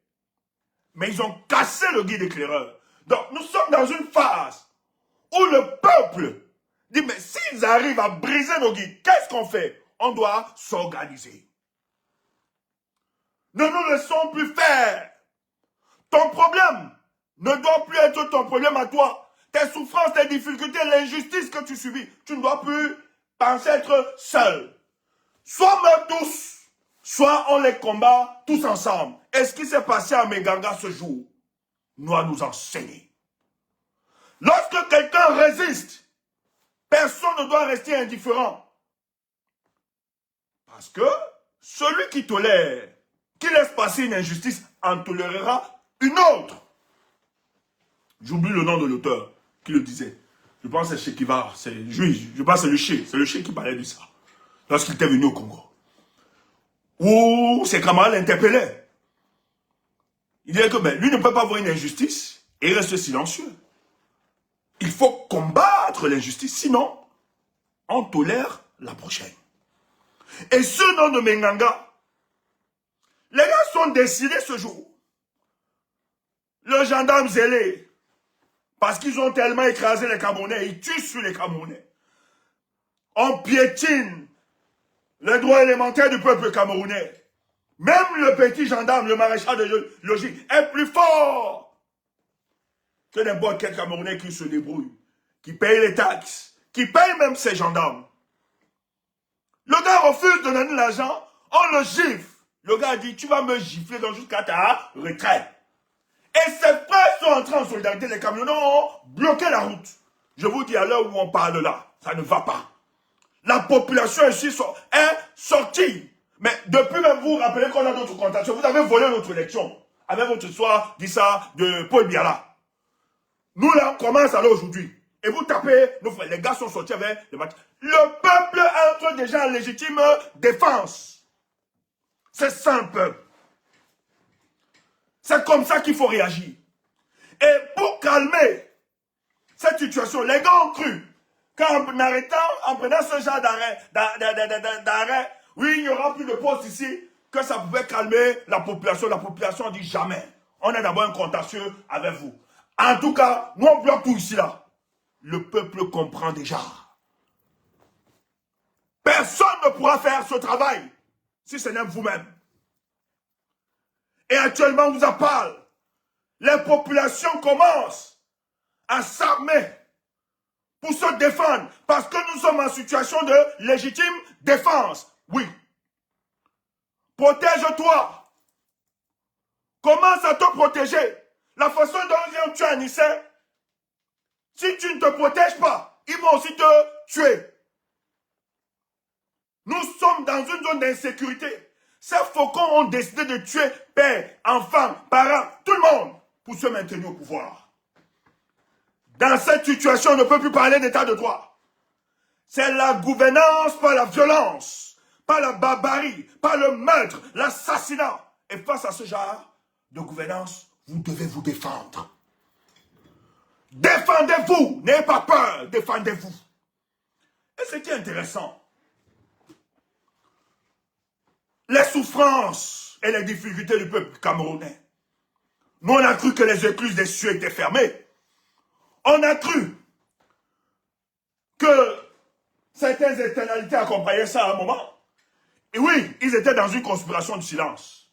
Mais ils ont cassé le guide éclaireur. Donc nous sommes dans une phase où le peuple dit, mais s'ils arrivent à briser nos guides, qu'est-ce qu'on fait? On doit s'organiser. Ne nous laissons plus faire. Ton problème ne doit plus être ton problème à toi. Tes souffrances, tes difficultés, l'injustice que tu subis, tu ne dois plus penser être seul. Soit meurent tous, soit on les combat tous ensemble. Et ce qui s'est passé à Menganga ce jour doit nous enseigner. Lorsque quelqu'un résiste, personne ne doit rester indifférent. Parce que celui qui tolère, qui laisse passer une injustice, en tolérera une autre. J'oublie le nom de l'auteur qui le disait. Je pense que c'est Chekivar, c'est juif. Je pense que c'est le Che qui parlait de ça. Lorsqu'il était venu au Congo. Où ses camarades l'interpellaient. Il disait que lui ne peut pas voir une injustice et reste silencieux. Il faut combattre l'injustice, sinon on tolère la prochaine. Et ce nom de Menganga, les gars sont décidés ce jour. Le gendarme zélé, parce qu'ils ont tellement écrasé les Camerounais, ils tuent sur les Camerounais. On piétine les droits élémentaires du peuple camerounais. Même le petit gendarme, le maréchal de logis, est plus fort que n'importe quel Camerounais qui se débrouille, qui paye les taxes, qui paye même ses gendarmes. Le gars refuse de donner l'argent, on le gifle. Le gars dit, tu vas me gifler jusqu'à ta retraite. Et ses frères sont entrés en solidarité, les camionneurs ont bloqué la route. Je vous dis à l'heure où on parle là, ça ne va pas. La population ici est sortie. Mais depuis même vous rappelez qu'on a d'autres contacts. Vous avez volé notre élection. Avec votre histoire, dit ça, de Paul Biala. Nous là, on commence alors aujourd'hui. Et vous tapez, les gars sont sortis avec les matchs. Le peuple entre déjà en légitime défense. C'est ça un peuple. C'est comme ça qu'il faut réagir. Et pour calmer cette situation, les gars ont cru qu'en prenant ce genre d'arrêt, oui, il n'y aura plus de poste ici, que ça pouvait calmer la population. La population dit jamais. On est d'abord un contentieux avec vous. En tout cas, nous on bloque tout ici là. Le peuple comprend déjà. Personne ne pourra faire ce travail si ce n'est vous-même. Et actuellement, on vous en parle. Les populations commencent à s'armer pour se défendre parce que nous sommes en situation de légitime défense. Oui. Protège-toi. Commence à te protéger. La façon dont tu es en Nice, si tu ne te protèges pas, ils vont aussi te tuer. Nous sommes dans une zone d'insécurité. Ces faucons ont décidé de tuer père, enfants, parents, tout le monde pour se maintenir au pouvoir. Dans cette situation, on ne peut plus parler d'état de droit. C'est la gouvernance par la violence, par la barbarie, par le meurtre, l'assassinat. Et face à ce genre de gouvernance, vous devez vous défendre. Défendez-vous, n'ayez pas peur, défendez-vous. Et ce qui est intéressant, les souffrances et les difficultés du peuple camerounais. Nous, on a cru que les écluses des cieux étaient fermées. On a cru que certaines éternalités accompagnaient ça à un moment. Et oui, ils étaient dans une conspiration de silence.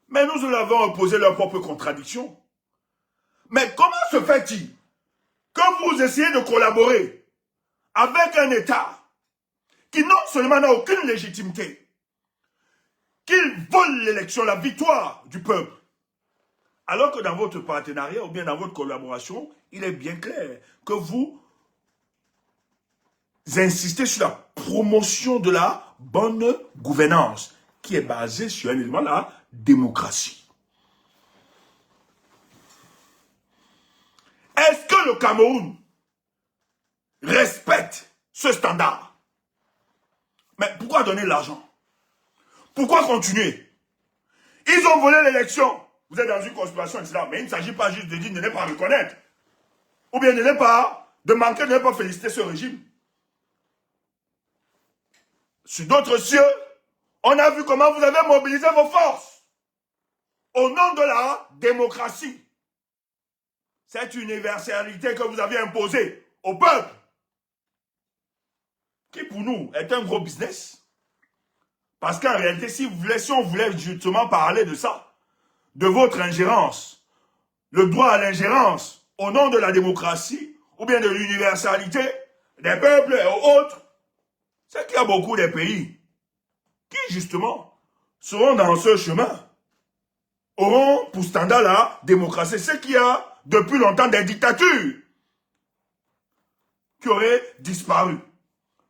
Mais nous leur avons opposé leurs propres contradictions. Mais comment se fait-il que vous essayez de collaborer avec un État qui non seulement n'a aucune légitimité, qu'il vole l'élection, la victoire du peuple, alors que dans votre partenariat ou bien dans votre collaboration, il est bien clair que vous insistez sur la promotion de la bonne gouvernance qui est basée sur un élément, la démocratie. Est-ce que le Cameroun respecte ce standard? Mais pourquoi donner l'argent? Pourquoi continuer? Ils ont volé l'élection. Vous êtes dans une conspiration, etc. Mais il ne s'agit pas juste de dire de ne pas reconnaître. Ou bien de ne pas, de manquer de ne pas féliciter ce régime. Sur d'autres cieux, on a vu comment vous avez mobilisé vos forces. Au nom de la démocratie. Cette universalité que vous avez imposée au peuple. Qui pour nous est un gros business. Parce qu'en réalité, si on voulait justement parler de ça, de votre ingérence, le droit à l'ingérence au nom de la démocratie, ou bien de l'universalité des peuples et autres, c'est qu'il y a beaucoup de pays qui, justement, seront dans ce chemin, auront pour standard la démocratie. C'est qu'il y a depuis longtemps des dictatures qui auraient disparu.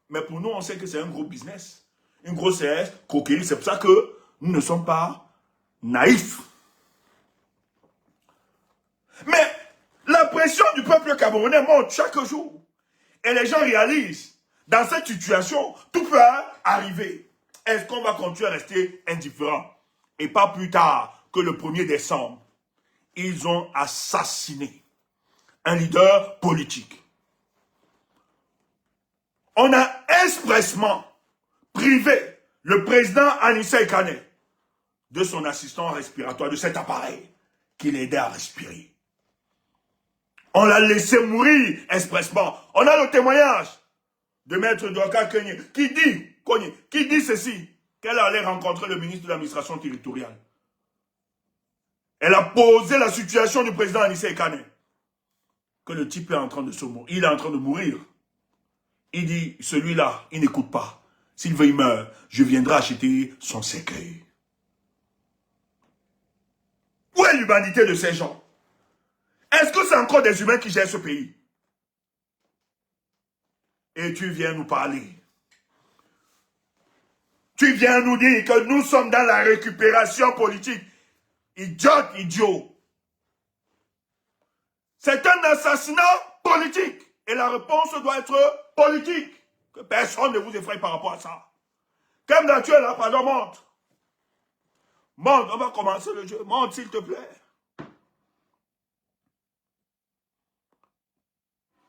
Mais pour nous, on sait que c'est un gros business. Une grossesse, coquille, c'est pour ça que nous ne sommes pas naïfs. Mais la pression du peuple camerounais monte chaque jour. Et les gens réalisent, dans cette situation, tout peut arriver. Est-ce qu'on va continuer à rester indifférent? Et pas plus tard que le 1er décembre, ils ont assassiné un leader politique. On a expressement privé le président Anissa Ekane de son assistant respiratoire, de cet appareil qui l'aidait à respirer. On l'a laissé mourir expressement. On a le témoignage de Maître Doka Kenye qui dit ceci, qu'elle allait rencontrer le ministre de l'administration territoriale. Elle a posé la situation du président Anissa Ekane, que le type est en train de se mourir. Il est en train de mourir. Il dit, celui-là, il n'écoute pas. S'il veut, il meurt. Je viendrai acheter son cercueil. Où est l'humanité de ces gens? Est-ce que c'est encore des humains qui gèrent ce pays? Et tu viens nous parler Tu viens nous dire que nous sommes dans la récupération politique. Idiot. C'est un assassinat politique. Et la réponse doit être politique. Que personne ne vous effraie par rapport à ça. Kemda, tu es là, pardon, monte. Monte, on va commencer le jeu. Monte, s'il te plaît.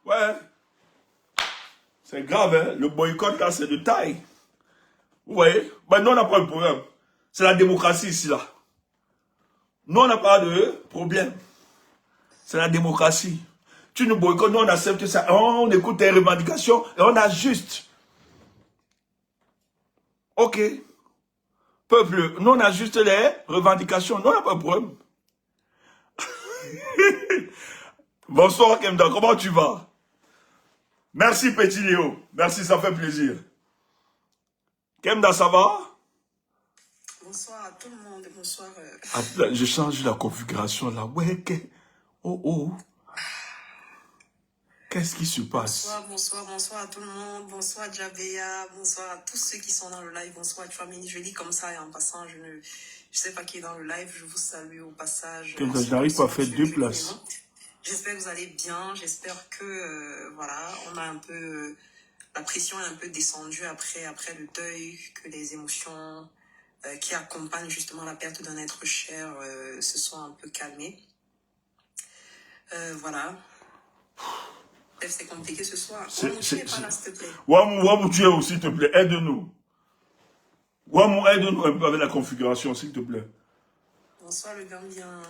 Ouais. C'est grave, hein. Le boycott, là, c'est de taille. Vous voyez? Ben, nous, on n'a pas de problème. C'est la démocratie, ici, là. Nous, on n'a pas de problème. C'est la démocratie. Tu nous boycottes, nous, on accepte ça. On écoute tes revendications et on ajuste. Ok. Peuple, nous, on ajuste les revendications. Nous, on n'a pas de problème. Bonsoir, Kemda. Comment tu vas? Merci, petit Léo. Merci, ça fait plaisir. Kemda, ça va? Bonsoir à tout le monde. Bonsoir. Attends, je change la configuration là. Ouais, oh. Qu'est-ce qui se passe? Bonsoir à tout le monde. Bonsoir Djabéa. Bonsoir à tous ceux qui sont dans le live. Bonsoir Chouamini. Je lis comme ça et en passant, je sais pas qui est dans le live. Je vous salue au passage. Kemda, je n'arrive pas à faire deux places. J'espère que vous allez bien. J'espère que voilà, on a un peu la pression est un peu descendue après le deuil, que les émotions qui accompagnent justement la perte d'un être cher se sont un peu calmées. Voilà. C'est compliqué ce soir. Wamou, tu n'es pas là, s'il te plaît. Wamou, tu es aussi, s'il te plaît. Aide-nous. Wamou, aide-nous un peu avec la configuration, s'il te plaît. Bonsoir le Gambien.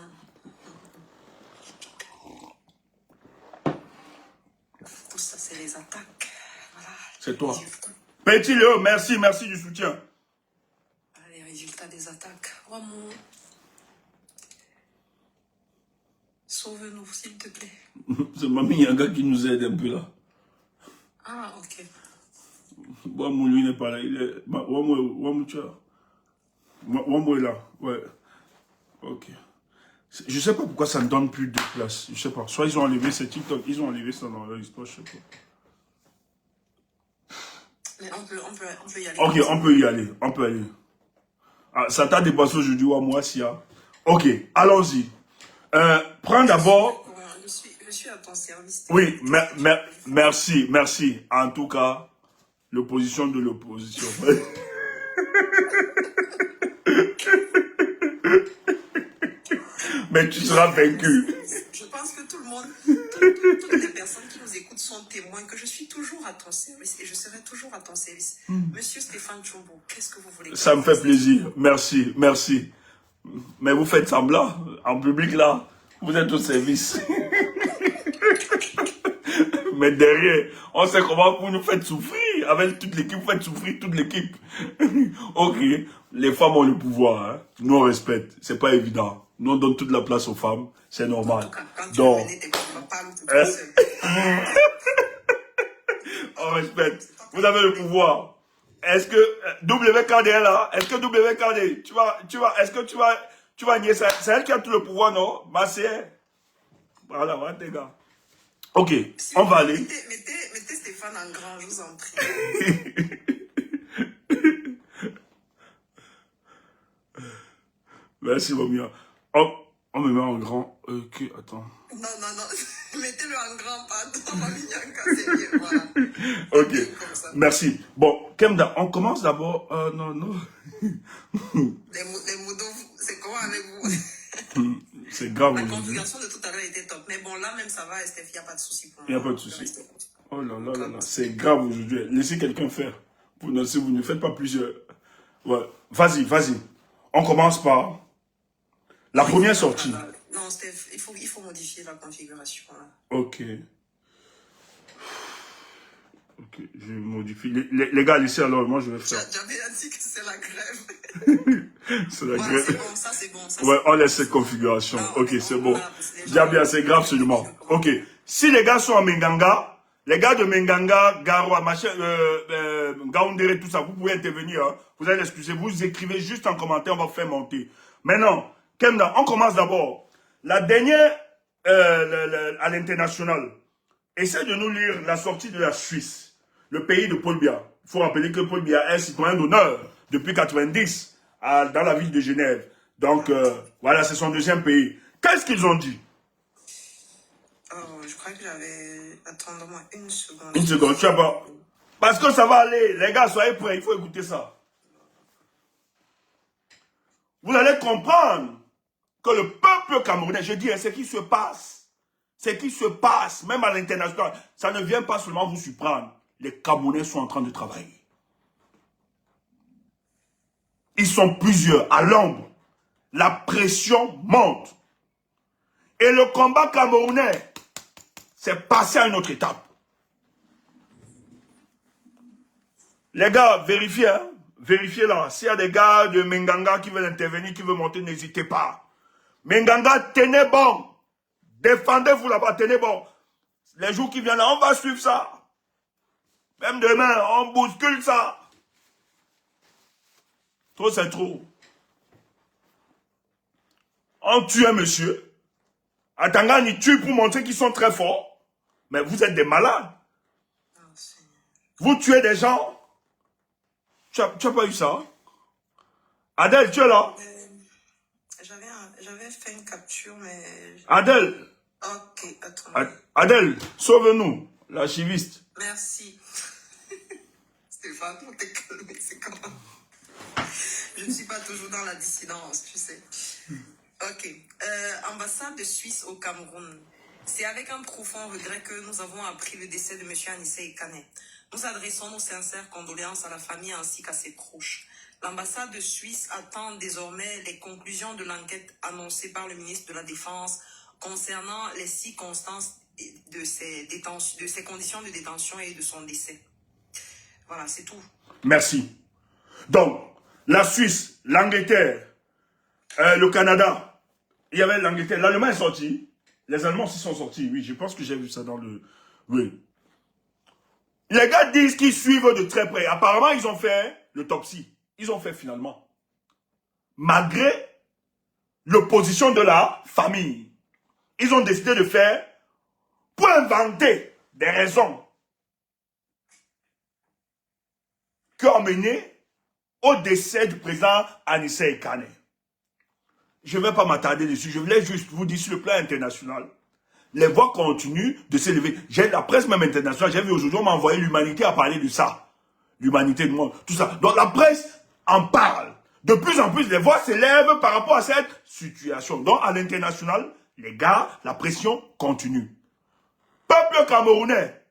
Tout ça, c'est les attaques. Voilà. C'est toi. Petit Léo, merci du soutien. Voilà les résultats des attaques. Wamou. Sauve-nous, s'il te plaît. C'est Mami Yaga qui nous aide un peu là. Ah, ok. Wamou, lui, n'est pas là. Wamou, tu as. Wamou est là. Ouais. Ok. Je sais pas pourquoi ça ne donne plus de place. Je sais pas. Soit ils ont enlevé ces TikTok, ils ont enlevé ça dans leur histoire, je sais pas. Mais on peut y aller. Ok, on peut y aller. On peut aller. Ah, ça t'a dépassé aujourd'hui, Wamou, Sia. Ok, allons-y. Prends d'abord. Je suis à ton service. Oui, merci. En tout cas, l'opposition de l'opposition. Mais tu seras vaincu. Je pense que tout le monde, toutes les personnes qui nous écoutent sont témoins que je suis toujours à ton service et je serai toujours à ton service. Monsieur Stéphane Tchombo, qu'est-ce que vous voulez? Ça me fait plaisir. Merci. Mais vous faites semblant, en public là, vous êtes au service. Mais derrière, on sait comment vous nous faites souffrir. Avec toute l'équipe, vous faites souffrir toute l'équipe. Ok, les femmes ont le pouvoir. Hein. Nous, on respecte. C'est pas évident. Nous, on donne toute la place aux femmes. C'est normal. En tout cas, quand donc, tu t'es pas seul. On respecte. Vous avez le pouvoir. Est-ce que WKD est là? Est-ce que WKD, est-ce que tu vas nier ça? C'est elle qui a tout le pouvoir, non? Ma sœur. Voilà, tes gars. Ok, on va aller. Mettez Stéphane en grand, je vous en prie. Merci, Mamia. Oh, on me met en grand. Ok, attends. Non. Mettez-le en grand, pardon. Mamie-Yanka, c'est mieux, voilà. Ok, merci. Bon, Kemda, on commence d'abord. Non. Les moudous, c'est comment avec vous? C'est grave. La configuration de tout à l'heure était top. Mais bon, là même, ça va, Steph, il n'y a pas de souci pour moi. Il n'y a pas de souci. Oh là, c'est grave aujourd'hui. Laissez quelqu'un faire. Si vous ne faites pas plusieurs. Ouais. Vas-y. On commence par la première sortie. Non, Steph, il faut modifier la configuration. Là. Ok, je modifie. Les gars, laissez alors, moi je vais faire. J'avais dit que c'est la grève. C'est la Voilà, grève. c'est bon. Ouais, on laisse cette configuration. Ok, c'est bon. Bien, c'est grave seulement. Ok. Si les gars sont en Menganga, les gars de Menganga, Garoua, machin, Gaoundéré, tout ça, vous pouvez intervenir. Hein. Vous allez l'excuser. Vous écrivez juste en commentaire, on va vous faire monter. Maintenant, Kemda, on commence d'abord. La dernière, à l'international, essaie de nous lire la sortie de la Suisse, le pays de Paul Biya. Il faut rappeler que Paul Biya est citoyen d'honneur depuis 90 dans la ville de Genève. Donc, voilà, c'est son deuxième pays. Qu'est-ce qu'ils ont dit? Je crois que j'avais... Attends-moi une seconde. Une seconde, tu sais pas. Parce que ça va aller. Les gars, soyez prêts, il faut écouter ça. Vous allez comprendre que le peuple camerounais, je dis, ce qui se passe, même à l'international, ça ne vient pas seulement vous surprendre. Les Camerounais sont en train de travailler. Ils sont plusieurs à l'ombre. La pression monte. Et le combat camerounais, c'est passé à une autre étape. Les gars, vérifiez, hein? Vérifiez là. S'il y a des gars de Menganga qui veulent intervenir, qui veulent monter, n'hésitez pas. Menganga, tenez bon. Défendez-vous là-bas, tenez bon. Les jours qui viennent là, on va suivre ça. Même demain, on bouscule ça. Trop, c'est trop. On tue un monsieur. Atanga, ils tuent pour montrer qu'ils sont très forts. Mais vous êtes des malades. Vous tuez des gens. Tu n'as pas eu ça? Adèle, tu es là? J'avais fait une capture, mais... Adèle. Ok, attends. Adèle, sauve-nous, l'archiviste. Merci. Stéphane, pour te calmer, c'est comment? Je ne suis pas toujours dans la dissidence, tu sais. Ok. Ambassade de Suisse au Cameroun. C'est avec un profond regret que nous avons appris le décès de M. Anissé Ekane. Nous adressons nos sincères condoléances à la famille ainsi qu'à ses proches. L'ambassade de Suisse attend désormais les conclusions de l'enquête annoncée par le ministre de la Défense concernant les circonstances de ses conditions de détention et de son décès. Voilà, c'est tout. Merci. Donc, la Suisse, l'Angleterre, le Canada, il y avait l'Angleterre, l'Allemagne est sortie. Les Allemands aussi sont sortis, oui, je pense que j'ai vu ça dans le... Oui. Les gars disent qu'ils suivent de très près. Apparemment, ils ont fait l'autopsie. Ils ont fait finalement. Malgré l'opposition de la famille, ils ont décidé de faire pour inventer des raisons qui ont mené au décès du président Anissé Ekane. Je ne vais pas m'attarder dessus, je voulais juste vous dire sur le plan international. Les voix continuent de s'élever. J'ai la presse même internationale, j'ai vu aujourd'hui, on m'a envoyé l'humanité à parler de ça. L'humanité du monde, tout ça. Donc la presse en parle. De plus en plus, les voix s'élèvent par rapport à cette situation. Donc à l'international, les gars, la pression continue. Peuple camerounais,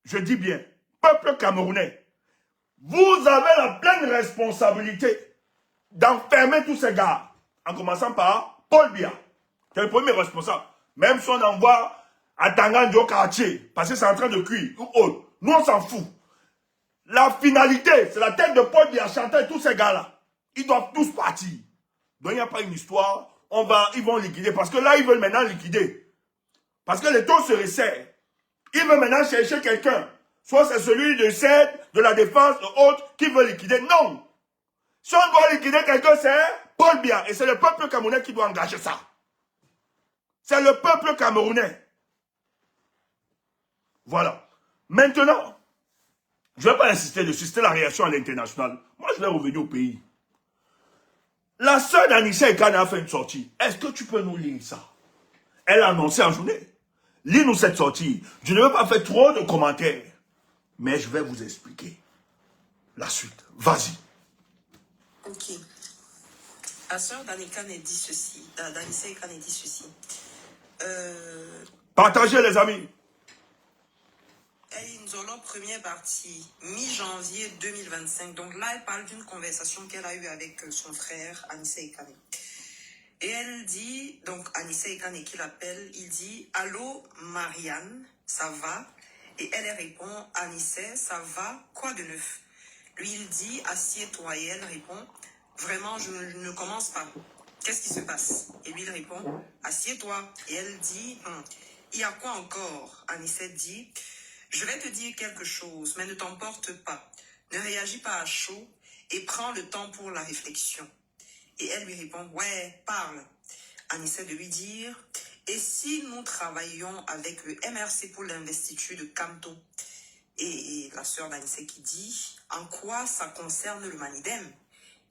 je dis bien, peuple camerounais, vous avez la pleine responsabilité d'enfermer tous ces gars, en commençant par Paul Biya, qui est le premier responsable. Même si on envoie à Tangan au quartier, parce que c'est en train de cuire, ou autre, nous on s'en fout. La finalité, c'est la tête de Paul Biya, Chantal, tous ces gars-là. Ils doivent tous partir. Donc il n'y a pas une histoire, ils vont liquider, parce que là, ils veulent maintenant liquider. Parce que les taux se resserrent. Ils veulent maintenant chercher quelqu'un. Soit c'est celui de CED, de la défense, ou autre, qui veut liquider. Non. Si on doit liquider quelqu'un, c'est Paul Biya. Et c'est le peuple camerounais qui doit engager ça. C'est le peuple camerounais. Voilà. Maintenant, je ne vais pas insister dessus, c'était la réaction à l'international. Moi, je vais revenir au pays. La sœur d'Anissé Ekane a fait une sortie. Est-ce que tu peux nous lire ça? Elle a annoncé en journée. Lis-nous cette sortie. Je ne veux pas faire trop de commentaires. Mais je vais vous expliquer la suite. Vas-y. Ok. La sœur d'Anissé Ekane dit ceci. Partagez les amis. Nzolo, première partie, mi-janvier 2025. Donc là, elle parle d'une conversation qu'elle a eue avec son frère, Anissé Ekane. Et elle dit, donc Anissé Ekane qui l'appelle, il dit, allô Marianne, ça va? Et elle répond, Anissé, ça va? Quoi de neuf? Lui, il dit, assieds-toi. Et elle répond, vraiment, je ne commence pas. Qu'est-ce qui se passe? Et lui, il répond, assieds-toi. Et elle dit, il y a quoi encore? Anissé dit, je vais te dire quelque chose, mais ne t'emporte pas. Ne réagis pas à chaud et prends le temps pour la réflexion. Et elle lui répond, ouais, parle. Anissé de lui dire, et si nous travaillions avec le MRC pour l'investiture de Kamto? Et la sœur d'Anissé qui dit, en quoi ça concerne le Manidem?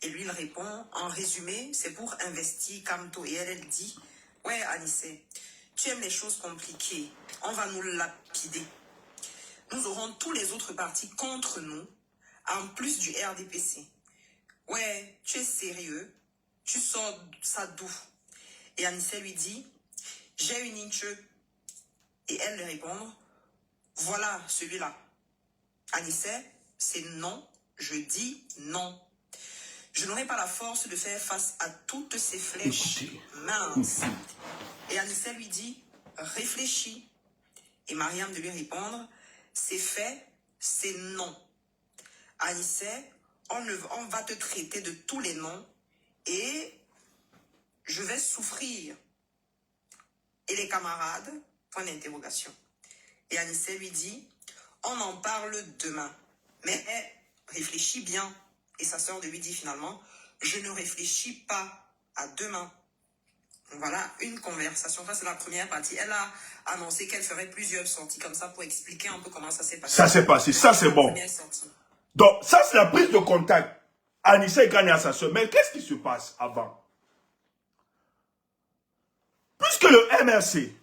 Et lui, il répond, en résumé, c'est pour investir Kamto. Et elle dit, ouais, Anissé, tu aimes les choses compliquées, on va nous lapider. Nous aurons tous les autres partis contre nous, en plus du RDPC. Ouais, tu es sérieux, tu sors ça d'où? Et Anissé lui dit, j'ai une inche. Et elle lui répond, voilà celui-là. Anissé, c'est non, je dis non. Je n'aurai pas la force de faire face à toutes ces flèches minces. Et Anissé lui dit, réfléchis. Et Mariam de lui répondre, c'est fait, c'est non. Anissé, on va te traiter de tous les noms et je vais souffrir. Et les camarades, point d'interrogation. Et Anissé lui dit, on en parle demain. Mais réfléchis bien. Et sa sœur lui dit finalement, je ne réfléchis pas à demain. Voilà une conversation. Ça, c'est la première partie. Elle a annoncé qu'elle ferait plusieurs sorties comme ça pour expliquer un peu comment ça s'est passé. Ça s'est passé, ça c'est bon. Donc, ça c'est la prise de contact. Anissé Kane à sa sœur. Mais qu'est-ce qui se passe avant? Puisque le MRC,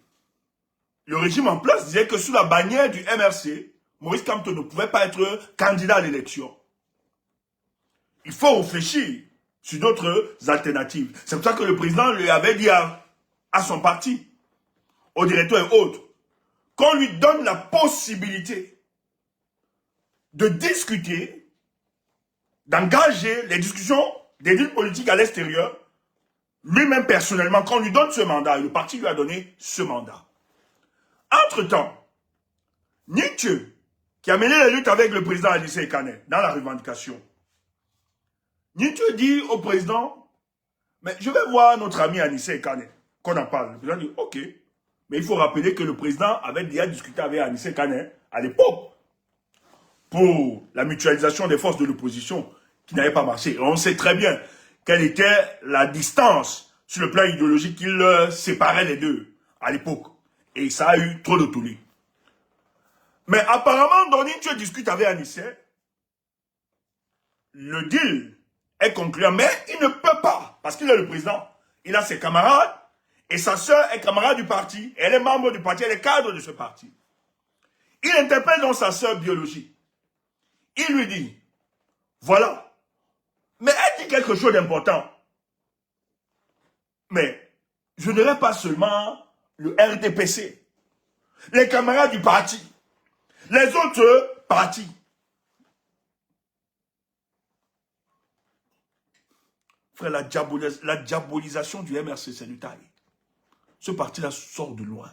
le régime en place disait que sous la bannière du MRC, Maurice Kamto ne pouvait pas être candidat à l'élection. Il faut réfléchir sur d'autres alternatives. C'est pour ça que le président lui avait dit à son parti, au directeur et autres, qu'on lui donne la possibilité de discuter, d'engager les discussions des deals politiques à l'extérieur, lui-même personnellement, qu'on lui donne ce mandat, et le parti lui a donné ce mandat. Entre-temps, Nietzsche, qui a mené la lutte avec le président Anissé Kane dans la revendication, Nietzsche dit au président, mais je vais voir notre ami Anissé Kane, qu'on en parle. Le président dit, ok, mais il faut rappeler que le président avait déjà discuté avec Anissé Kane à l'époque pour la mutualisation des forces de l'opposition qui n'avait pas marché. Et on sait très bien quelle était la distance sur le plan idéologique qui séparait les deux à l'époque. Et ça a eu trop de tollé. Mais apparemment, Nietzsche discute avec Anissé. Le deal est concluant, mais il ne peut pas, parce qu'il est le président. Il a ses camarades, et sa sœur est camarade du parti, elle est membre du parti, elle est cadre de ce parti. Il interpelle donc sa sœur biologique. Il lui dit, voilà, mais elle dit quelque chose d'important. Mais je n'aurai pas seulement le RDPC, les camarades du parti, les autres partis. Frère, la diabolisation du MRC, c'est du taille. Ce parti-là sort de loin.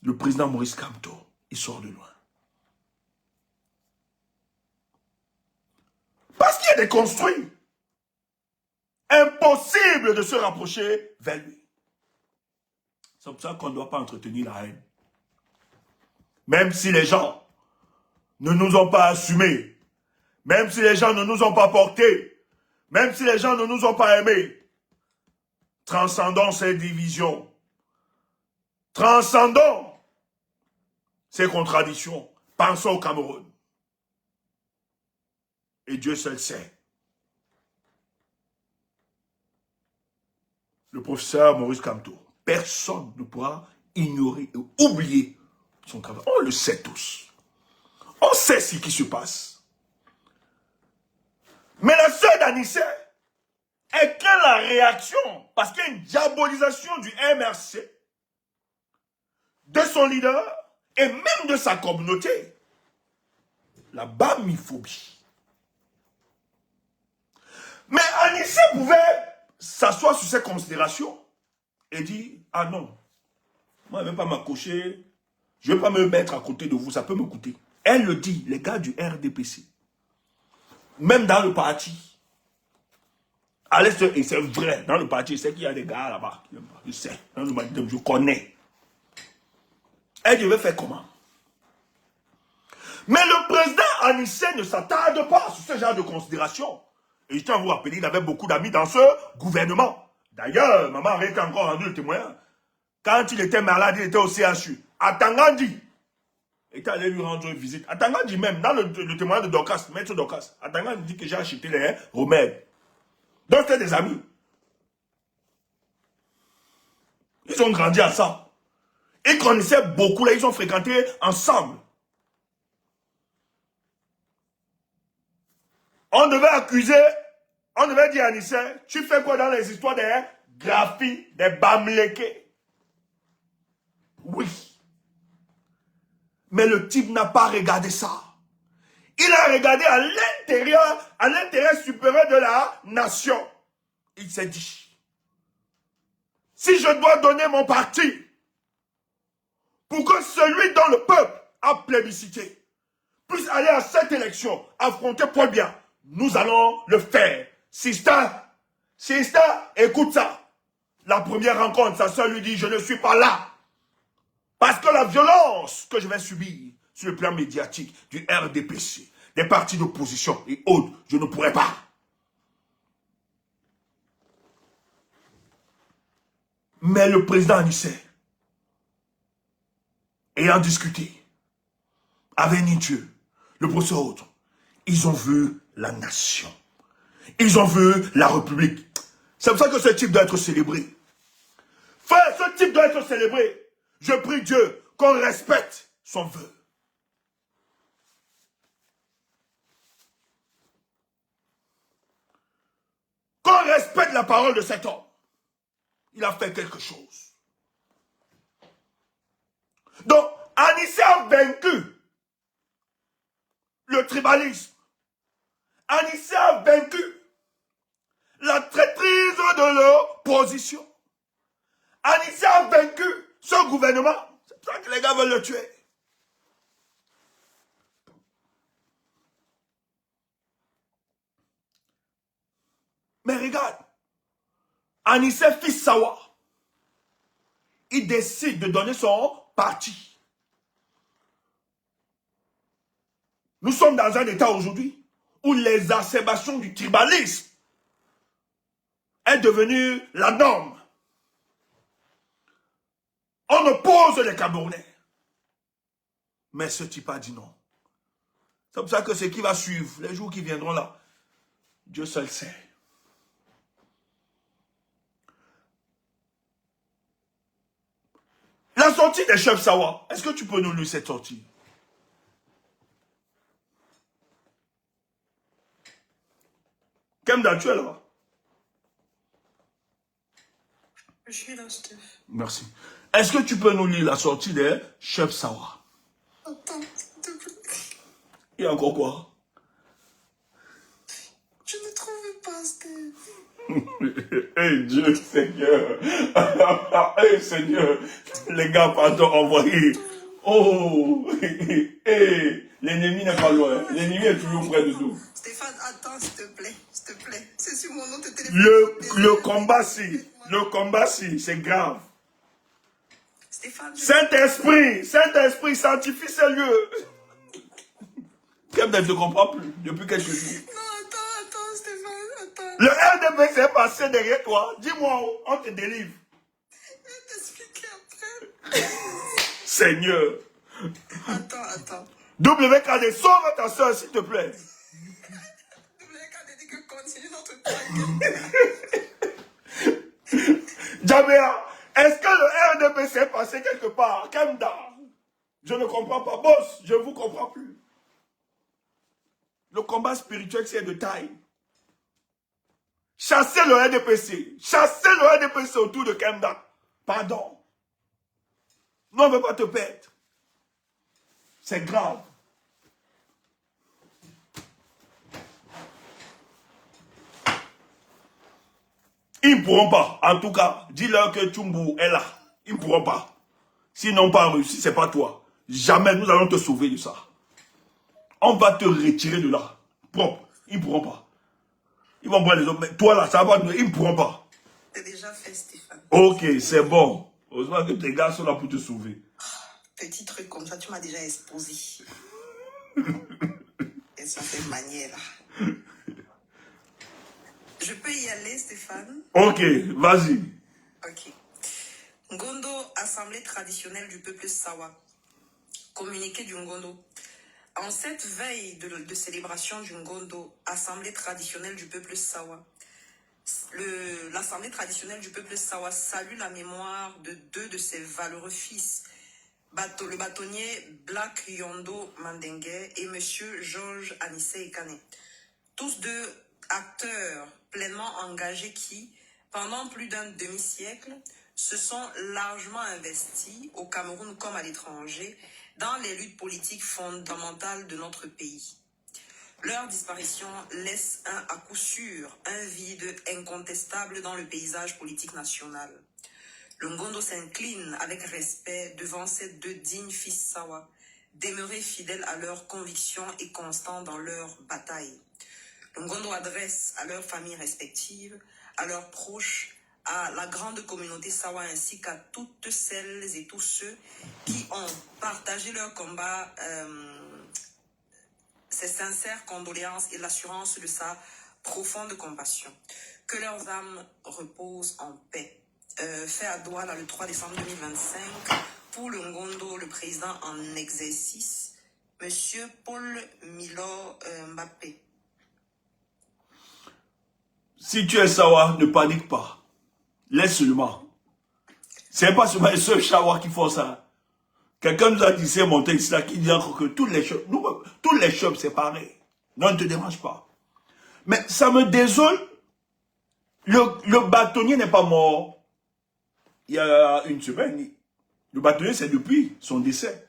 Le président Maurice Kamto, il sort de loin. Parce qu'il y a des construits. Impossible de se rapprocher vers lui. C'est pour ça qu'on ne doit pas entretenir la haine. Même si les gens ne nous ont pas assumés, même si les gens ne nous ont pas portés, même si les gens ne nous ont pas aimés, transcendons ces divisions, transcendons ces contradictions, pensons au Cameroun. Et Dieu seul sait. Le professeur Maurice Kamto, personne ne pourra ignorer et oublier son travail. On le sait tous. On sait ce qui se passe. Mais la sœur d'Anissé est que la réaction, parce qu'il y a une diabolisation du MRC, de son leader et même de sa communauté. La bamiphobie. Mais Anissé pouvait s'asseoir sur ces considérations et dire, ah non, moi je ne vais pas m'accrocher, je ne vais pas me mettre à côté de vous, ça peut me coûter. Elle le dit, les gars du RDPC, même dans le parti, à l'est, et c'est vrai, dans le parti, c'est qu'il y a des gars là-bas, je sais, dans le parti, je connais. Elle devait faire comment? Mais le président Anissé ne s'attarde pas sur ce genre de considération. Et je tiens à vous rappeler, il avait beaucoup d'amis dans ce gouvernement. D'ailleurs, maman a encore rendu le témoin. Quand il était malade, il était au CHU. À Tangandi, était allé lui rendre visite. Atanga dit même, dans le témoignage de Dorcas, maître Dorcas, Atanga dit que j'ai acheté les remèdes. Donc c'était des amis. Ils ont grandi à ça. Ils connaissaient beaucoup, là, ils ont fréquenté ensemble. On devait accuser, on devait dire à Anissé, tu fais quoi dans les histoires des graphies, des bamlékés? Oui. Mais le type n'a pas regardé ça. Il a regardé à l'intérêt supérieur de la nation. Il s'est dit, si je dois donner mon parti pour que celui dont le peuple a plébiscité puisse aller à cette élection, affronter Paul Biya, nous allons le faire. Sista, écoute ça. La première rencontre, sa soeur lui dit, je ne suis pas là. Parce que la violence que je vais subir sur le plan médiatique du RDPC, des partis d'opposition et autres, je ne pourrai pas. Mais le président Anissé, ayant discuté avec Nindieu, le professeur autre, ils ont vu la nation. Ils ont vu la République. C'est pour ça que ce type doit être célébré. Frère, ce type doit être célébré. Je prie Dieu qu'on respecte son vœu. Qu'on respecte la parole de cet homme. Il a fait quelque chose. Donc, Anissé a vaincu le tribalisme. Anissé a vaincu la traîtrise de l'opposition. Anissé a vaincu ce gouvernement. C'est pour ça que les gars veulent le tuer. Mais regarde, Anissé fils Sawa, il décide de donner son parti. Nous sommes dans un état aujourd'hui où l'exacerbation du tribalisme est devenue la norme. On oppose les Camerounais. Mais ce type a dit non. C'est pour ça que ce qui va suivre, les jours qui viendront là, Dieu seul sait. La sortie des chefs Sawa, est-ce que tu peux nous lire cette sortie? Kemda, tu es là? Je suis là, Steph. Merci. Est-ce que tu peux nous lire la sortie des chefs Sawa? Attends, s'il te plaît. Il y a encore quoi? Je ne trouvais pas, Steph. Hey Dieu, Seigneur. Hey Seigneur. Les gars, pardon, envoyé. Oh. Hey, l'ennemi n'est pas loin. L'ennemi est toujours près de nous. Stéphane, attends, s'il te plaît. S'il te plaît. C'est sur mon nom de téléphone. Le combat, si, c'est grave. Stéphane, Saint-Esprit, sanctifie ces lieux. Kemda, je ne comprends plus depuis quelques jours. non, attends, Stéphane, attends. Le RDP s'est passé derrière toi. Dis-moi, on te délivre. Je vais t'expliquer après. Seigneur. Attends. WKD, sauve ta soeur, s'il te plaît. WKD dit que continue notre traque. Jamea, est-ce que le RDP s'est passé quelque part? Kemda, je ne comprends pas. Boss, je ne vous comprends plus. Le combat spirituel, c'est de taille. Chassez le RDPC. Chassez le RDPC autour de Kemda. Pardon. Nous, on ne veut pas te perdre. C'est grave. Ils ne pourront pas. En tout cas, dis-leur que Tchumbu est là. Ils ne pourront pas. S'ils n'ont pas réussi, ce n'est pas toi. Jamais nous allons te sauver de ça. On va te retirer de là. Propre. Ils ne pourront pas. Ils vont voir les autres. Mais toi là, ça va. Ils ne pourront pas. C'est déjà fait, Stéphane. Ok, c'est bon. Heureusement que tes gars sont là pour te sauver. Petit truc comme ça, tu m'as déjà exposé. Et ça fait manière là. Je peux y aller, Stéphane? Ok, vas-y. Ok. Ngondo, assemblée traditionnelle du peuple Sawa. Communiqué du Ngondo. En cette veille de célébration du Ngondo, assemblée traditionnelle du peuple Sawa, l'assemblée traditionnelle du peuple Sawa salue la mémoire de deux de ses valeureux fils, le bâtonnier Black Yondo Mandengue et monsieur Georges Anissé Ekane. Tous deux acteurs pleinement engagés qui, pendant plus d'un demi-siècle, se sont largement investis au Cameroun comme à l'étranger dans les luttes politiques fondamentales de notre pays. Leur disparition laisse à coup sûr un vide incontestable dans le paysage politique national. Le Ngondo s'incline avec respect devant ces deux dignes fils Sawa, demeurés fidèles à leurs convictions et constants dans leur bataille. Le Ngondo adresse à leurs familles respectives, à leurs proches, à la grande communauté Sawa ainsi qu'à toutes celles et tous ceux qui ont partagé leur combat ses sincères condoléances et l'assurance de sa profonde compassion. Que leurs âmes reposent en paix. Fait à Douala le 3 décembre 2025 pour le Ngondo, le président en exercice, Monsieur Paul Milo Mbappé. Si tu es Sawa, ne panique pas. Laisse seulement. C'est pas seulement les seuls Sawa qui font ça. Quelqu'un nous a dit, c'est mon texte là, qui dit encore que tous les shops, c'est pareil. Non, ne te dérange pas. Mais ça me désole. Le bâtonnier n'est pas mort il y a une semaine. Le bâtonnier, c'est depuis son décès.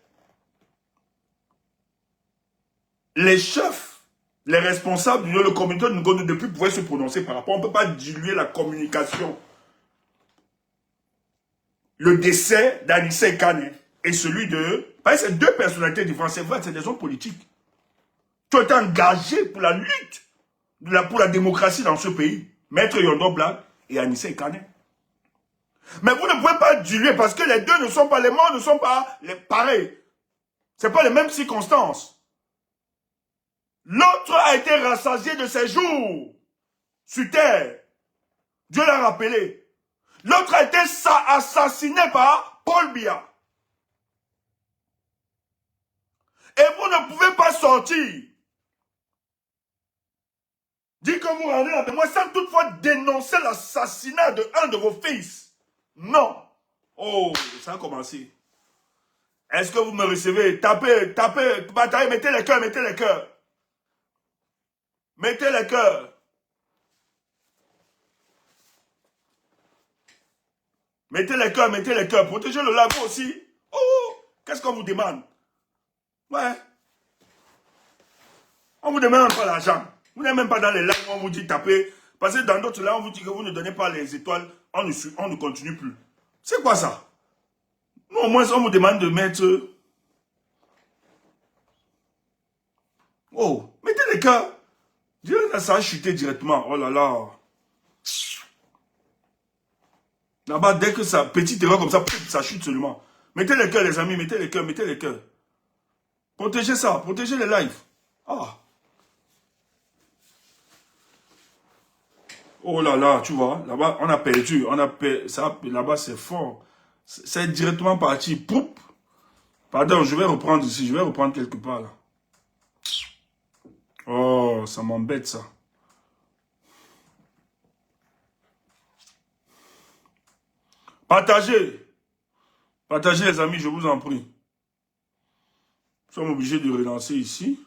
Les chefs, les responsables, le comité de Ngondo depuis pouvaient se prononcer par rapport. On ne peut pas diluer la communication. Le décès d'Anissé Ekane et celui de... Parce que c'est deux personnalités différentes. C'est vrai, c'est des hommes politiques. Tu as été engagé pour la lutte, pour la démocratie dans ce pays. Maître Yondo Black et Anissé Ekane. Mais vous ne pouvez pas diluer parce que les deux ne sont pas, les morts ne sont pas les pareils. Ce n'est pas les mêmes circonstances. L'autre a été rassasié de ses jours sur terre. Dieu l'a rappelé. L'autre a été assassiné par Paul Biya. Et vous ne pouvez pas sortir. Dites que vous rendez la mémoire sans toutefois dénoncer l'assassinat de un de vos fils. Non. Oh, ça a commencé. Est-ce que vous me recevez? Tapez, bataille, mettez les cœurs, mettez les cœurs. Mettez les cœurs. Mettez les cœurs, mettez les cœurs. Protégez le lago aussi. Oh, qu'est-ce qu'on vous demande? Ouais. On vous demande même pas l'argent. Vous n'êtes même pas dans les lives où on vous dit taper. Parce que dans d'autres là, on vous dit que vous ne donnez pas les étoiles. On ne continue plus. C'est quoi ça? Nous, au moins, on vous demande de mettre... Oh, mettez les cœurs. Ça a chuté directement. Oh là là. Là-bas, dès que ça, petite erreur comme ça chute seulement. Mettez les cœurs, les amis, mettez les cœurs, mettez les cœurs. Protégez ça, protégez les lives. Ah. Oh là là, tu vois, là-bas, on a perdu. Là-bas, c'est fort. C'est directement parti. Poup. Pardon, je vais reprendre ici. Je vais reprendre quelque part là. Oh, ça m'embête ça. Partagez. Partagez les amis, je vous en prie. Nous sommes obligés de relancer ici.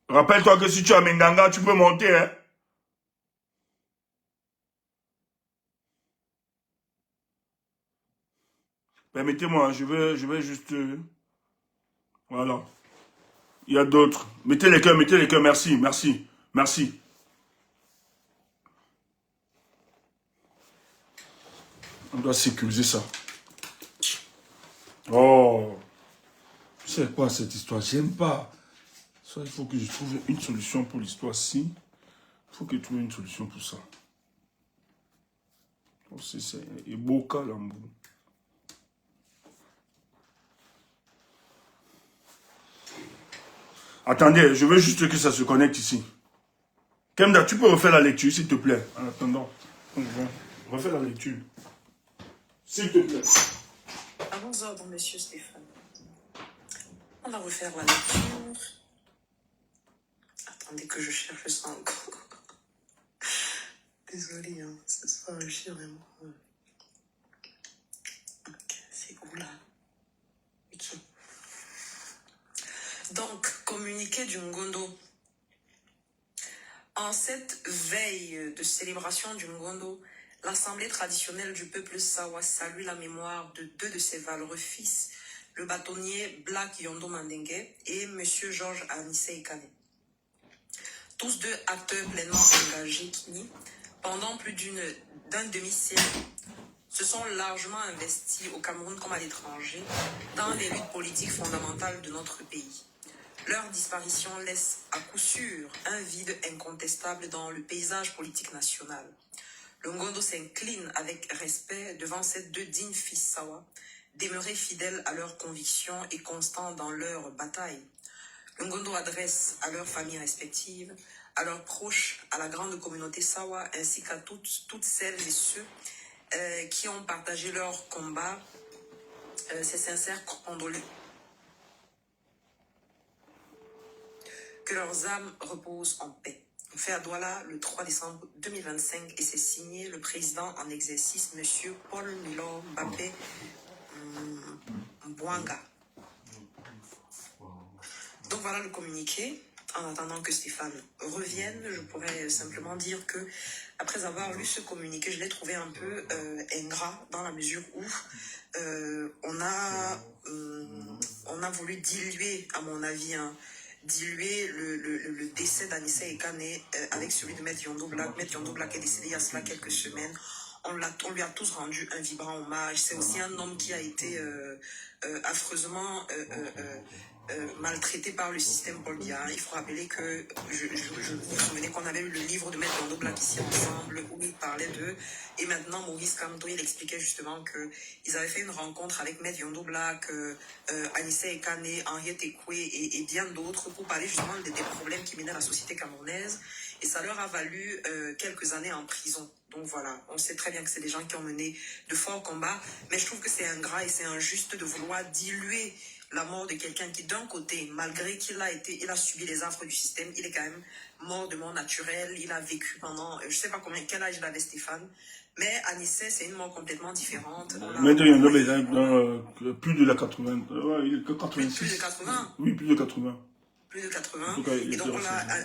Rappelle-toi que si tu as Menganga, tu peux monter, hein. Permettez-moi, je vais juste... voilà. Il y a d'autres. Mettez les cœurs, merci, merci, merci. On doit sécuriser ça. Oh. C'est quoi cette histoire? J'aime pas. Ça, il faut que je trouve une solution pour l'histoire-ci. Il faut que je trouve une solution pour ça. C'est Eboka Lambou. Attendez, je veux juste que ça se connecte ici. Kemda, tu peux refaire la lecture, s'il te plaît. En attendant, refais la lecture. S'il te plaît. À vos ordres, monsieur Stéphane. On va refaire la lecture. Attendez que je cherche ça encore. Désolée, hein, ce soir, je suis vraiment... Ok, c'est où là? Ok. Donc, communiqué du Ngondo. En cette veille de célébration du Ngondo, l'Assemblée traditionnelle du peuple Sawa salue la mémoire de deux de ses valeureux fils, le bâtonnier Black Yondo Mandenge et M. Georges Anissé Ekane. Tous deux acteurs pleinement engagés qui, pendant plus d'un demi-siècle, se sont largement investis au Cameroun comme à l'étranger dans les luttes politiques fondamentales de notre pays. Leur disparition laisse à coup sûr un vide incontestable dans le paysage politique national. Le Ngondo s'incline avec respect devant ces deux dignes fils Sawa, demeurés fidèles à leurs convictions et constants dans leur bataille. Le Ngondo adresse à leurs familles respectives, à leurs proches, à la grande communauté Sawa, ainsi qu'à toutes celles et ceux qui ont partagé leur combat, ces sincères condoléances. Que leurs âmes reposent en paix. On fait à Douala le 3 décembre 2025 et c'est signé le président en exercice, M. Paul Milor Mbappé Mbouanga. Donc voilà le communiqué. En attendant que Stéphane revienne, je pourrais simplement dire que, après avoir lu ce communiqué, je l'ai trouvé un peu ingrat dans la mesure où on a voulu diluer, à mon avis, diluer le décès d'Anissé Ekane avec celui de Maître Yondo Black. Maître Yondo Black est décédé il y a cela quelques semaines. On lui a tous rendu un vibrant hommage. C'est aussi un homme qui a été affreusement maltraité par le système Paul Biya. Il faut rappeler que, je vous souvenez qu'on avait eu le livre de Maître Yondo Black ici ensemble, où il parlait d'eux. Et maintenant, Maurice Kamto, il expliquait justement qu'ils avaient fait une rencontre avec Maître Yondo Black, Anissé Ekane, Henriette Ekwe et bien d'autres pour parler justement des problèmes qui minaient la société camerounaise. Et ça leur a valu quelques années en prison. Donc voilà, on sait très bien que c'est des gens qui ont mené de forts combats, mais je trouve que c'est ingrat et c'est injuste de vouloir diluer la mort de quelqu'un qui, d'un côté, malgré qu'il a subi les affres du système, il est quand même mort de mort naturelle, il a vécu pendant, je sais pas quel âge il avait Stéphane, mais Anissé, c'est une mort complètement différente. Maître Yondo Black, plus de la 80, il est que 86. Plus de 80. Oui, plus de 80. Plus de 80. En tout cas, et donc,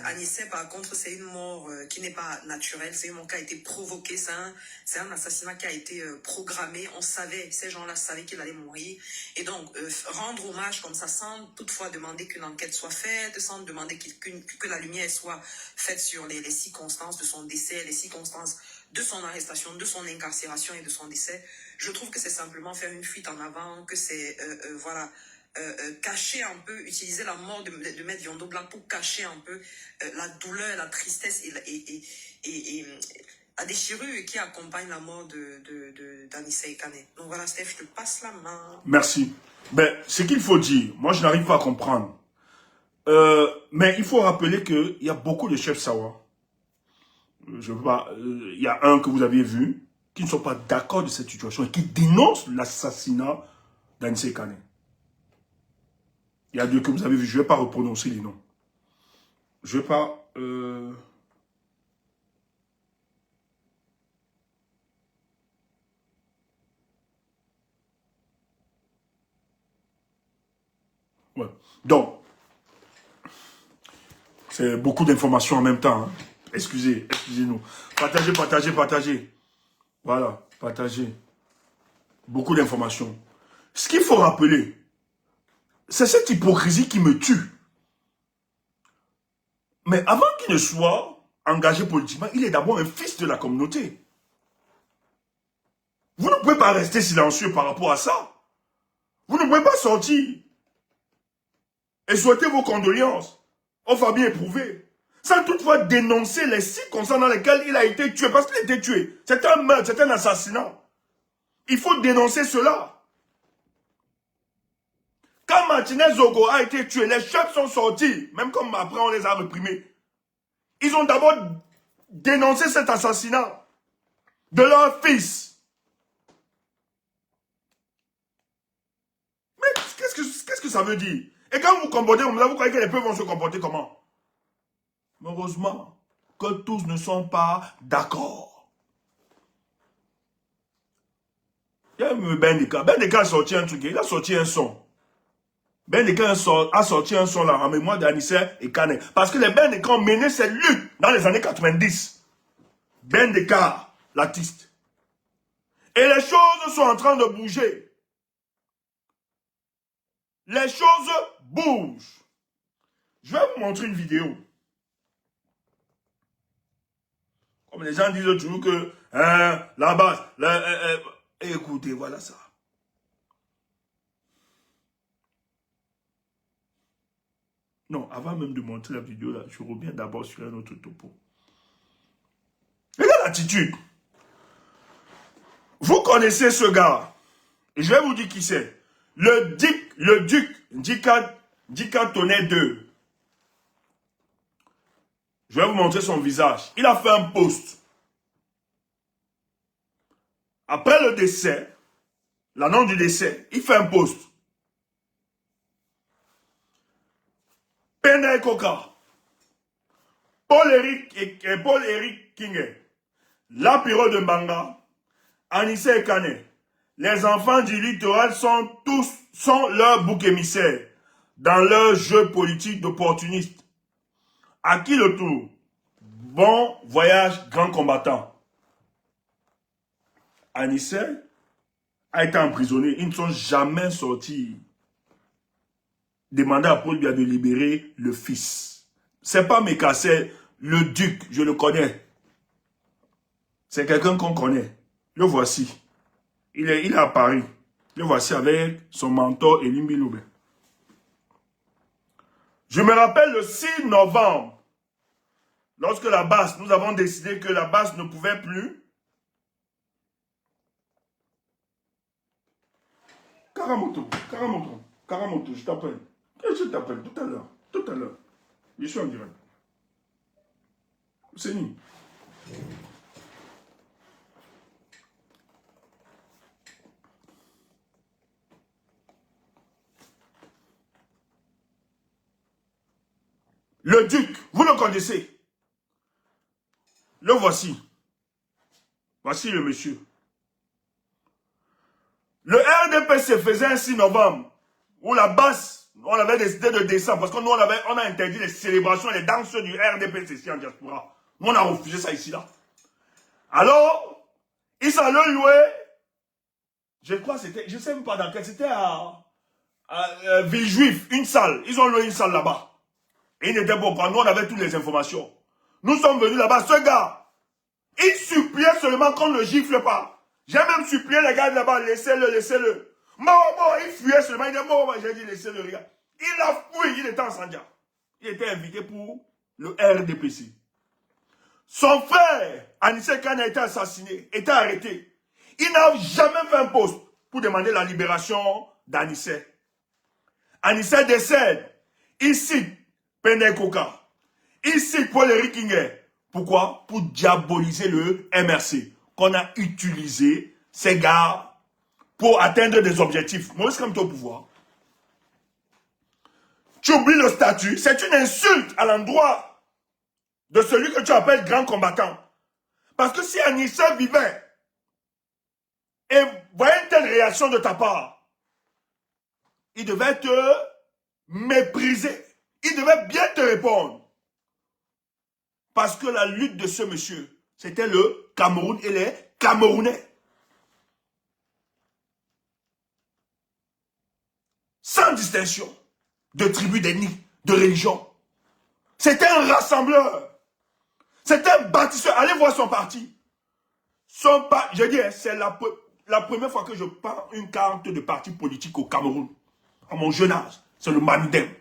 Anissé, par contre, c'est une mort qui n'est pas naturelle. C'est une mort qui a été provoquée. C'est un assassinat qui a été programmé. On savait, ces gens-là savaient qu'il allait mourir. Et donc, rendre hommage comme ça, sans toutefois demander qu'une enquête soit faite, sans demander que la lumière soit faite sur les circonstances de son décès, les circonstances de son arrestation, de son incarcération et de son décès, je trouve que c'est simplement faire une fuite en avant, que c'est, voilà... cacher un peu, utiliser la mort de Maître Yondo Black pour cacher un peu la douleur, la tristesse et la déchirure qui accompagne la mort d'Anissé Ekane. Donc voilà, Steph, je te passe la main. Merci. Ben, ce qu'il faut dire, moi je n'arrive pas à comprendre. Mais il faut rappeler qu'il y a beaucoup de chefs Sawa. Il y a un que vous aviez vu, qui ne sont pas d'accord de cette situation et qui dénoncent l'assassinat d'Anissé Ekane. Il y a deux que vous avez vus, je ne vais pas reprononcer les noms. Je ne vais pas... Ouais. Donc, c'est beaucoup d'informations en même temps. Hein. Excusez-nous. Partagez. Voilà, partagez. Beaucoup d'informations. Ce qu'il faut rappeler, c'est cette hypocrisie qui me tue. Mais avant qu'il ne soit engagé politiquement, il est d'abord un fils de la communauté. Vous ne pouvez pas rester silencieux par rapport à ça. Vous ne pouvez pas sortir et souhaiter vos condoléances aux familles éprouvées, sans toutefois dénoncer les circonstances dans lesquelles il a été tué, parce qu'il a été tué. C'est un meurtre, c'est un assassinat. Il faut dénoncer cela. Quand Quand Martinez Zogo a été tué, les chefs sont sortis, même comme après on les a réprimés. Ils ont d'abord dénoncé cet assassinat de leur fils. Mais qu'est-ce que ça veut dire? Et quand vous comportez comme ça, vous croyez que les peuples vont se comporter comment? Heureusement que tous ne sont pas d'accord. Il y a Ben Deka. Ben Deka a sorti un truc, il a sorti un son. Ben Deka a sorti un son là en mémoire d'Anissé et Kane. Parce que les Ben Deka ont mené cette lutte dans les années 90. Ben Deka, l'artiste. Et les choses sont en train de bouger. Les choses bougent. Je vais vous montrer une vidéo. Comme les gens disent toujours que la base, écoutez, voilà ça. Non, avant même de montrer la vidéo, là, je reviens d'abord sur un autre topo. Regardez l'attitude. Vous connaissez ce gars. Et je vais vous dire qui c'est. Le duc Dika Tonnet 2. Je vais vous montrer son visage. Il a fait un post. Après le décès, l'annonce du décès, il fait un post. Penda Koka, Paul-Éric Kingé, Lapiro de Mbanga, Anissé Kane, les enfants du littoral sont leur bouc émissaire dans leur jeu politique d'opportuniste. À qui le tour? Bon voyage, grand combattant. Anissé a été emprisonné. Ils ne sont jamais sortis demander à Paul Biya de libérer le fils. C'est pas Meka, c'est le duc, je le connais. C'est quelqu'un qu'on connaît. Le voici. Il est à Paris. Le voici avec son mentor Elim Biloube. Je me rappelle le 6 novembre, lorsque la BAS, nous avons décidé que la BAS ne pouvait plus. Karamoto, je t'appelle. Je t'appelle tout à l'heure. Je suis en direct. C'est ni. Le duc, vous le connaissez. Le voici. Voici le monsieur. Le RDP se faisait un 6 novembre, où la basse, on avait décidé de descendre, parce que nous, on a interdit les célébrations et les danses du RDP ici en diaspora. Nous, on a refusé ça ici, là. Alors, ils s'en ont loué, je crois que c'était, je ne sais même pas dans quel, c'était à Villejuif, une salle. Ils ont loué une salle là-bas. Et il n'était pas, nous, on avait toutes les informations. Nous sommes venus là-bas, ce gars, il suppliait seulement qu'on ne le gifle pas. J'ai même supplié les gars de là-bas, laissez-le. Il fuyait seulement, il dit, j'ai dit, laissez-le, regarde. Il a fui, il était en Sandia. Il était invité pour le RDPC. Son frère, Anissé Kane, a été assassiné, était arrêté. Il n'a jamais fait un poste pour demander la libération d'Anissé. Anissé décède. Il cite Penda Koka. Il cite Paul-Éric Kingé. Pourquoi? Pour diaboliser le MRC. Qu'on a utilisé ces gars pour atteindre des objectifs. Maurice Kamto au pouvoir. Tu oublies le statut. C'est une insulte à l'endroit de celui que tu appelles grand combattant. Parce que si Anissé vivait et voyait une telle réaction de ta part, il devait te mépriser. Il devait bien te répondre. Parce que la lutte de ce monsieur, c'était le Cameroun et les Camerounais. Sans distinction de tribu, d'ethnie, de religion. C'était un rassembleur. C'était un bâtisseur. Allez voir son parti. Je dis, c'est la première fois que je prends une carte de parti politique au Cameroun. À mon jeune âge. C'est le Manidem.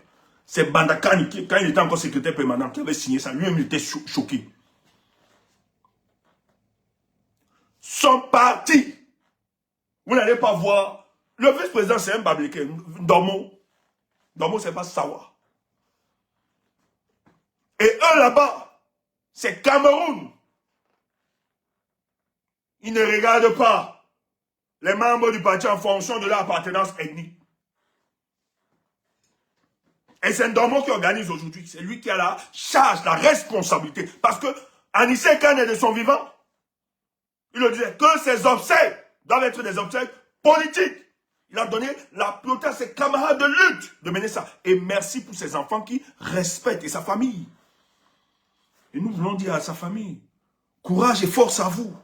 C'est Bandakani, quand il était encore secrétaire permanent, qui avait signé ça. Lui-même, il était choqué. Son parti, vous n'allez pas voir. Le vice-président, c'est un Bableke, Ndomo. Dormo, c'est pas savoir. Et eux là-bas, c'est Cameroun. Ils ne regardent pas les membres du parti en fonction de leur appartenance ethnique. Et c'est Ndombo qui organise aujourd'hui. C'est lui qui a la charge, la responsabilité. Parce que Anissé Kane de son vivant, il le disait que ses obsèques doivent être des obsèques politiques. Il a donné la priorité à ses camarades de lutte de mener ça. Et merci pour ses enfants qui respectent et sa famille. Et nous voulons dire à sa famille, courage et force à vous.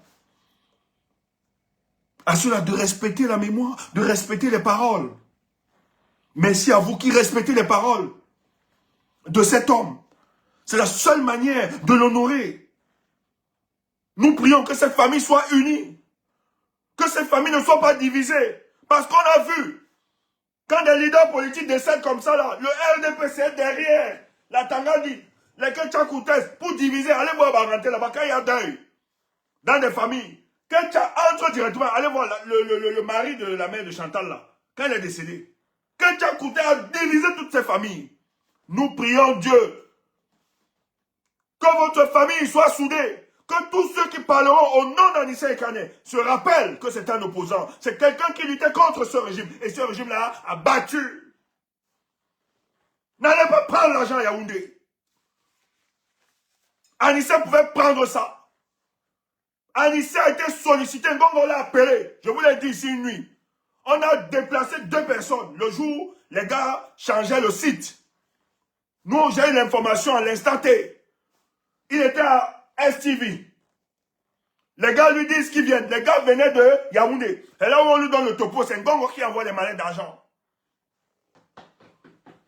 À ceux-là de respecter la mémoire, de respecter les paroles. Merci à vous qui respectez les paroles de cet homme. C'est la seule manière de l'honorer. Nous prions que cette famille soit unie. Que cette famille ne soit pas divisée. Parce qu'on a vu, quand des leaders politiques décèdent comme ça, là, le RDPC est derrière. La Tangadi, les Ketchakoutes, pour diviser, allez voir Baranté là-bas, quand il y a deuil, dans des familles. Ketcha entre directement, allez voir le mari de la mère de Chantal, là, quand elle est décédée. Ketcha Kouté a divisé toutes ces familles. Nous prions Dieu que votre famille soit soudée. Que tous ceux qui parleront au nom d'Anissé Kane se rappellent que c'est un opposant. C'est quelqu'un qui luttait contre ce régime. Et ce régime-là a battu. N'allez pas prendre l'argent à Yaoundé. Anissé pouvait prendre ça. Anissé a été sollicité. Donc on l'a appelé. Je vous l'ai dit ici une nuit. On a déplacé 2 personnes. Le jour, les gars changeaient le site. Nous, j'ai eu l'information à l'instant T. Il était à STV. Les gars lui disent qu'ils viennent. Les gars venaient de Yaoundé. Et là où on lui donne le topo, c'est Ngongo qui envoie les mallettes d'argent.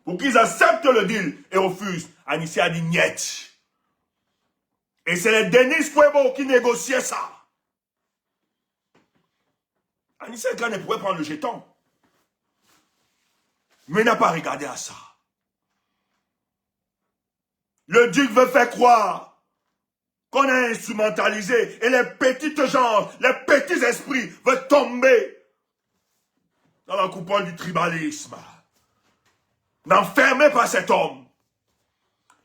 Pour qu'ils acceptent le deal et refusent. Anissé a dit niet. Et c'est les Denis Kwebo qui négociaient ça. Anissé Kane pouvait prendre le jeton. Mais il n'a pas regardé à ça. Le duc veut faire croire qu'on a instrumentalisé et les petites gens, les petits esprits veulent tomber dans la coupole du tribalisme. N'enfermez pas cet homme.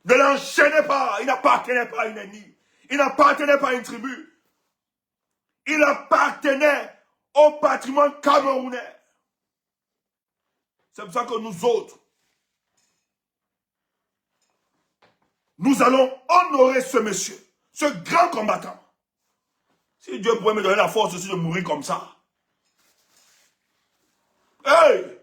Ne l'enchaînez pas. Il n'appartenait pas à une ethnie. Il n'appartenait pas à une tribu. Il appartenait au patrimoine camerounais. C'est pour ça que nous autres, nous allons honorer ce monsieur, ce grand combattant. Si Dieu pouvait me donner la force aussi de mourir comme ça. Hey!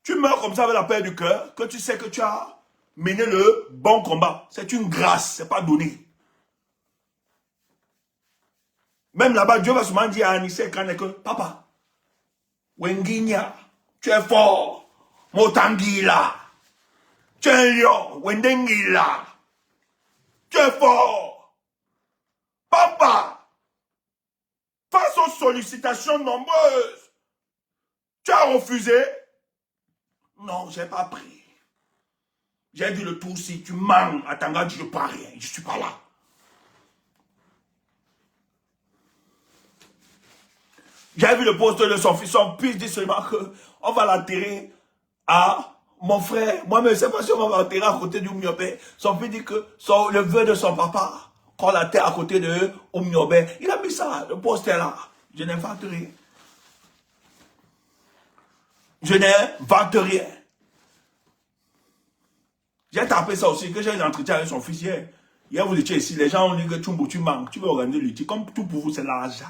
Tu meurs comme ça avec la paix du cœur, que tu sais que tu as mené le bon combat. C'est une grâce, c'est pas donné. Même là-bas, Dieu va souvent dire à Anissé Kane que, papa, Wenginya, tu es fort. Motangila, tu es un lion. Wendengila, tu es fort. Papa, face aux sollicitations nombreuses, tu as refusé. Non, j'ai pas pris. J'ai dit le tout si tu manques à Tangadi, je ne prends rien, je ne suis pas là. J'ai vu le poste de son fils dit seulement qu'on va l'enterrer à mon frère. Moi-même, je ne sais pas si on va l'enterrer à côté d'Oumniobé. Son fils dit que le vœu de son papa, qu'on l'enterre à côté de Oumniobé. Il a mis ça, le poste est là. Je n'invente rien. Je n'invente rien. J'ai tapé ça aussi, que j'ai eu l'entretien avec son fils hier. Hier, vous étiez ici, les gens ont dit que tu manques, tu veux organiser le litige. Comme tout pour vous, c'est l'argent.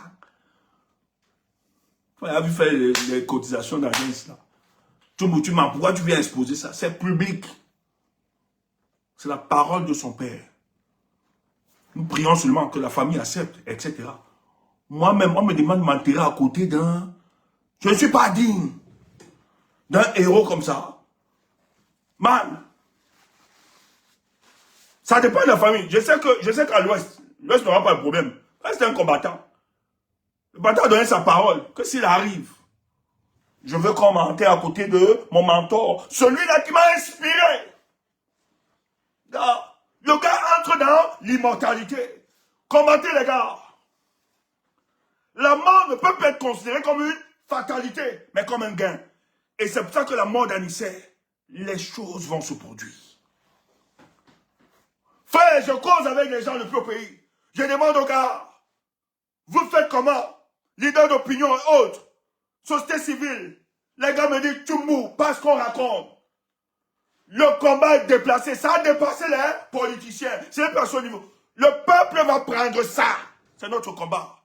On a vu faire les cotisations d'agence là. Tu manques, pourquoi tu viens exposer ça? C'est public. C'est la parole de son père. Nous prions seulement que la famille accepte, etc. Moi-même, on me demande de m'enterrer à côté d'un... Je ne suis pas digne d'un héros comme ça. Man, ça dépend de la famille. Je sais qu'à l'Ouest, l'Ouest n'aura pas de problème. C'est un combattant. Le combattant a donné sa parole, que s'il arrive, je veux qu'on m'enterre à côté de mon mentor, celui-là qui m'a inspiré. Le gars entre dans l'immortalité. Combattez les gars. La mort ne peut pas être considérée comme une fatalité, mais comme un gain. Et c'est pour ça que la mort d'Anissé les choses vont se produire. Frère, je cause avec les gens le plus au pays. Je demande aux gars, vous faites comment? Leader d'opinion et autres, société civile. Les gars me disent, tu mous, pas ce qu'on raconte. Le combat est déplacé, ça a dépassé les politiciens. C'est pas à ce niveau. Le peuple va prendre ça. C'est notre combat.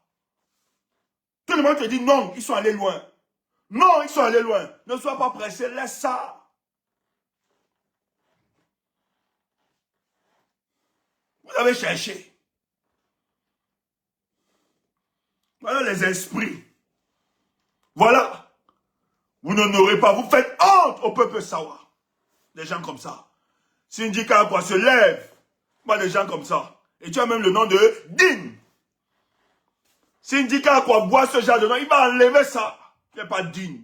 Tout le monde te dit non, ils sont allés loin. Non, ils sont allés loin. Ne sois pas pressé, laisse ça. Vous avez cherché. Voilà les esprits. Voilà. Vous n'honorez pas, vous faites honte au peuple sawa. Des gens comme ça. Syndicat quoi se lève. Moi, des gens comme ça. Et tu as même le nom de digne. Syndicat quoi boit ce genre de nom, il va enlever ça. Tu n'es pas digne.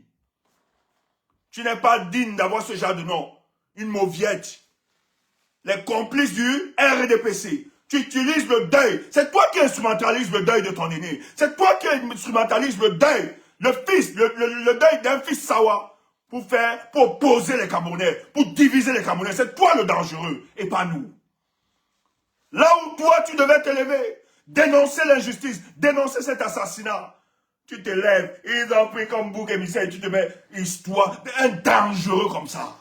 Tu n'es pas digne d'avoir ce genre de nom. Une mauviette. Les complices du RDPC. Tu utilises le deuil. C'est toi qui instrumentalises le deuil de ton aîné. C'est toi qui instrumentalises le deuil. Le fils, le deuil d'un fils sawa. Pour opposer les Camerounais. Pour diviser les Camerounais. C'est toi le dangereux. Et pas nous. Là où toi tu devais t'élever. Dénoncer l'injustice. Dénoncer cet assassinat. Tu te lèves. Ils ont pris comme bouc émissaire. Et tu te mets histoire d'un dangereux comme ça.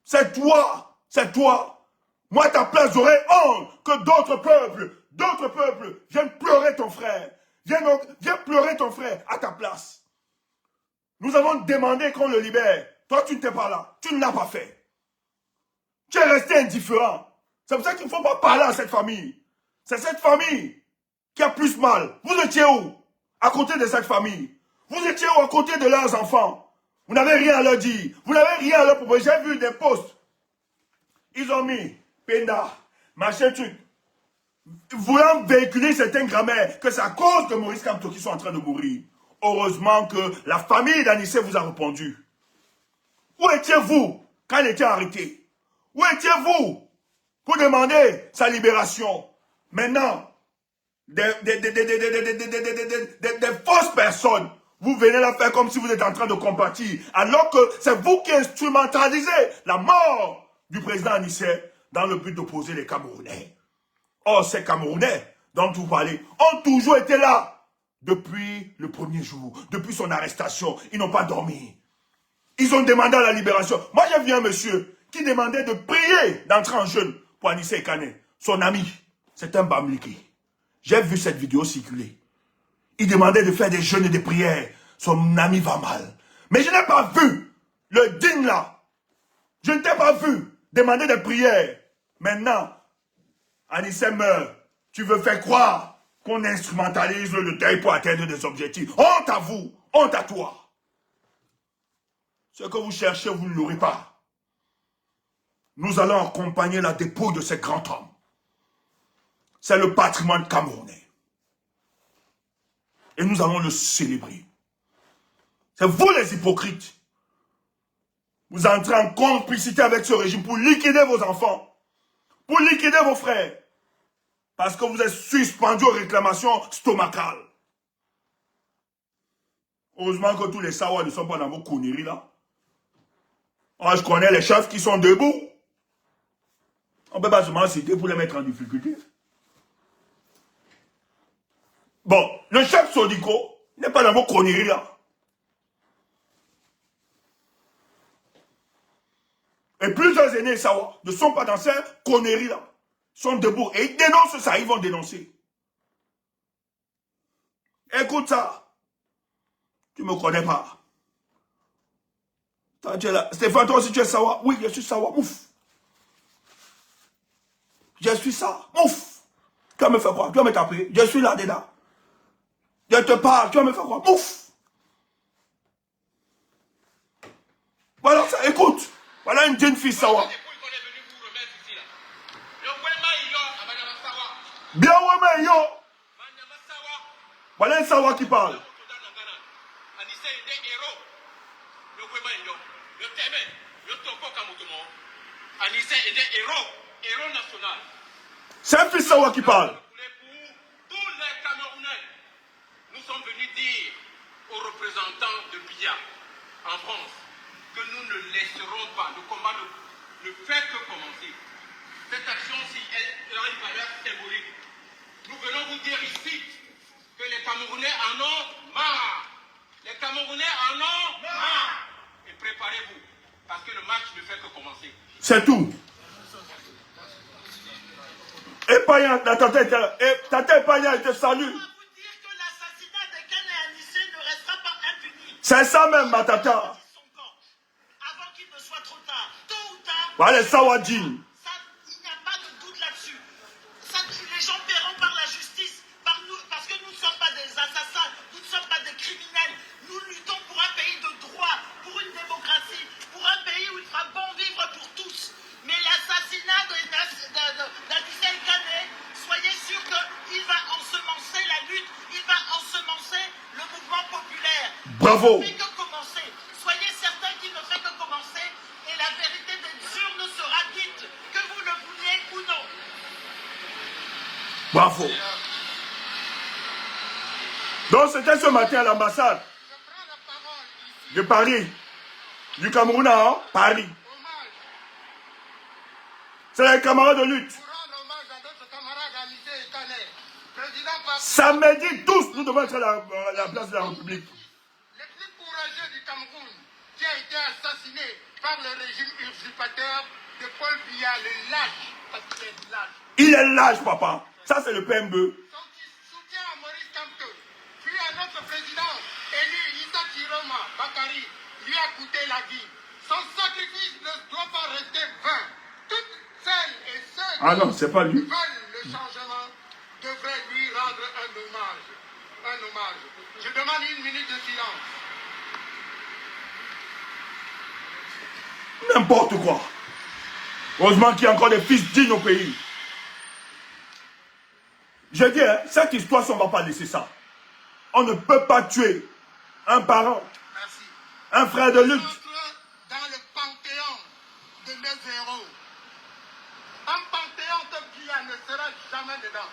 C'est toi. C'est toi. Moi, à ta place, j'aurais honte que d'autres peuples viennent pleurer ton frère. Viens pleurer ton frère à ta place. Nous avons demandé qu'on le libère. Toi, tu n'étais pas là. Tu ne l'as pas fait. Tu es resté indifférent. C'est pour ça qu'il ne faut pas parler à cette famille. C'est cette famille qui a plus mal. Vous étiez où? À côté de cette famille. Vous étiez où? À côté de leurs enfants. Vous n'avez rien à leur dire. Vous n'avez rien à leur proposer. J'ai vu des posts. Ils ont mis Penda, machin truc. Voulant véhiculer certaines grammaires que c'est à cause de Maurice Kamto qui sont en train de mourir. Heureusement que la famille d'Anissé vous a répondu. Où étiez-vous quand il était arrêté? Où étiez-vous pour demander sa libération? Maintenant, des fausses personnes, vous venez la faire comme si vous êtes en train de compatir, alors que c'est vous qui instrumentalisez la mort du président Anissé dans le but d'opposer les Camerounais. Or, ces Camerounais dont vous parlez ont toujours été là. Depuis le premier jour, depuis son arrestation, ils n'ont pas dormi. Ils ont demandé à la libération. Moi, j'ai vu un monsieur qui demandait de prier d'entrer en jeûne pour Anissé Kane. Son ami, c'est un Bamliki. J'ai vu cette vidéo circuler. Il demandait de faire des jeûnes et des prières. Son ami va mal. Mais je n'ai pas vu le digne là. Je ne t'ai pas vu demander des prières. Maintenant, Anissé meurt. Tu veux faire croire qu'on instrumentalise le deuil pour atteindre des objectifs. Honte à vous, honte à toi. Ce que vous cherchez, vous ne l'aurez pas. Nous allons accompagner la dépouille de ces grands hommes. C'est le patrimoine camerounais. Et nous allons le célébrer. C'est vous les hypocrites. Vous entrez en complicité avec ce régime pour liquider vos enfants. Pour liquider vos frères. Parce que vous êtes suspendu aux réclamations stomacales. Heureusement que tous les Sawa ne sont pas dans vos conneries là. Moi, je connais les chefs qui sont debout. On ne peut pas seulement citer pour les mettre en difficulté. Bon, le chef Sodiko n'est pas dans vos conneries là. Et plusieurs aînés Sawa ne sont pas dans ces conneries là. Sont debout et ils dénoncent ça, ils vont dénoncer. Écoute ça. Tu ne me connais pas. Tu es là. Stéphane, toi aussi tu es Sawa? Oui, je suis Sawa. Ouf. Je suis ça. Ouf. Tu vas me faire quoi? Tu vas me taper? Je suis là-dedans. Je te parle. Tu vas me faire quoi? Ouf. Voilà ça, écoute. Voilà une jeune fille Sawa. Bien ouais mais yo. Voilà un Sawa qui parle. C'est un fils Sawa qui parle. Tous les Camerounais, nous sommes venus dire aux représentants de Biya en France que nous ne laisserons pas. Le combat ne fait que commencer. Cette action, si elle aura une valeur symbolique, nous venons vous dire ici que les Camerounais en ont marre. Les Camerounais en ont marre. Et préparez-vous, parce que le match ne fait que commencer. C'est tout. Et Payan, Tata Payan, il te salue. On va vous dire que l'assassinat de Ken et Anissé ne restera pas impuni. C'est ça même, ma tata. Avant qu'il ne soit trop tard. Tôt ou tard. Voilà, Sawadjin. Ça, il n'y a pas de doute là-dessus. Ça, les gens paieront par la justice, par nous, parce que nous ne sommes pas des assassins, nous ne sommes pas des criminels. Nous luttons pour un pays de droit, pour une démocratie, pour un pays où il fera bon vivre pour tous. Mais l'assassinat d'Anissé Kane, soyez sûr qu'il va ensemencer la lutte, il va ensemencer le mouvement populaire. Bravo. Il ne fait que commencer. Soyez certains qu'il ne fait que commencer et la vérité des urnes sera dite, que vous le vouliez ou non. Bravo. Donc c'était ce matin à l'ambassade de Paris, du Cameroun à Paris. C'est les camarades de lutte. Samedi, tous, nous devons être à la place de la République. Le plus courageux du Cameroun, qui a été assassiné par le régime usurpateur de Paul Biya, le lâche, parce qu'il est lâche. Il est lâche, papa. Ça, c'est le PMB. Son soutien à Maurice Kamto, puis à notre président élu Issa Chiroma Bakari, lui a coûté la vie. Son sacrifice ne doit pas rester vain. Toutes celles et ceux qui veulent le changement devraient lui rendre un hommage. Je demande 1 minute de silence. N'importe quoi. Heureusement qu'il y a encore des fils dignes au pays. Je dis, hein, cette histoire, on ne va pas laisser ça. On ne peut pas tuer un parent, Merci. un frère de lutte. Dans le panthéon de nos héros. Un panthéon de Biya ne sera jamais dedans.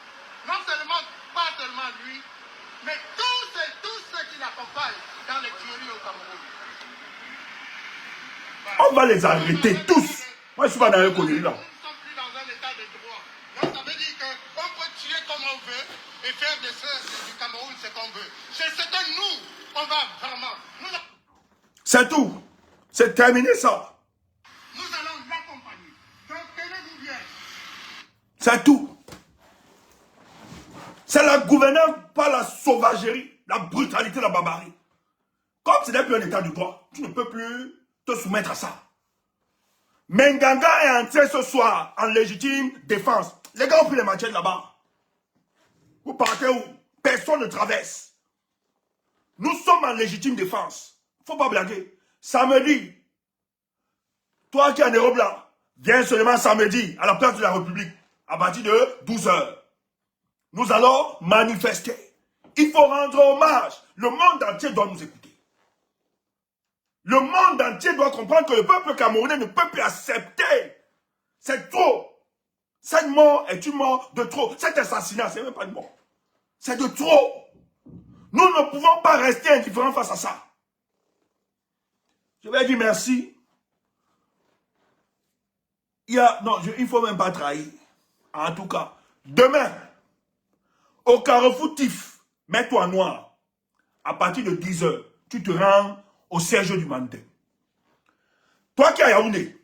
Non seulement, pas seulement lui, mais tous ceux qui l'accompagnent dans les tueries au Cameroun. On va les arrêter tous. Moi, je ne suis pas dans un connerie là. Nous ne sommes plus dans un état de droit. Donc ça veut dire qu'on peut tuer comme on veut et faire du Cameroun ce qu'on veut. C'est ce que nous, on va vraiment. C'est tout. C'est terminé ça. Nous allons l'accompagner. Donc tenez-vous bien. C'est tout. C'est la gouvernance, pas la sauvagerie, la brutalité, la barbarie. Comme ce n'est plus un état de droit, tu ne peux plus te soumettre à ça. Menganga est entré ce soir en légitime défense. Les gars ont pris les machettes là-bas. Vous partez où? Personne ne traverse. Nous sommes en légitime défense. Faut pas blaguer. Samedi, toi qui es en Europe là, viens seulement samedi à la place de la République à partir de 12h. Nous allons manifester. Il faut rendre hommage. Le monde entier doit nous écouter. Le monde entier doit comprendre que le peuple camerounais ne peut plus accepter. C'est trop. Cette mort est une mort de trop. Cet assassinat, c'est même pas une mort. C'est de trop. Nous ne pouvons pas rester indifférents face à ça. Je vais dire merci. Il ne faut même pas trahir. En tout cas, demain, au Carrefour Tif, mets-toi noir. À partir de 10h, tu te rends au siège du Mandé. Toi qui es à Yaoundé,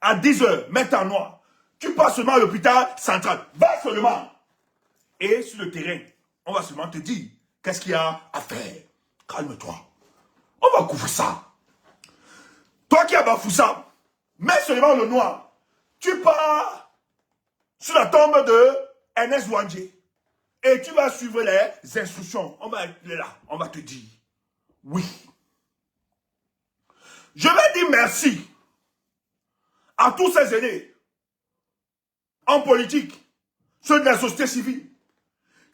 à 10h, mets-toi noir. Tu passes seulement à l'hôpital central. Va seulement. Et sur le terrain, on va seulement te dire qu'est-ce qu'il y a à faire. Calme-toi. On va couvrir ça. Toi qui es à Bafoussa, mets seulement le noir. Tu pars sur la tombe de Ernest Ouandjé. Et tu vas suivre les instructions. On va être là. On va te dire oui. Je vais dire merci à tous ces aînés en politique, ceux de la société civile,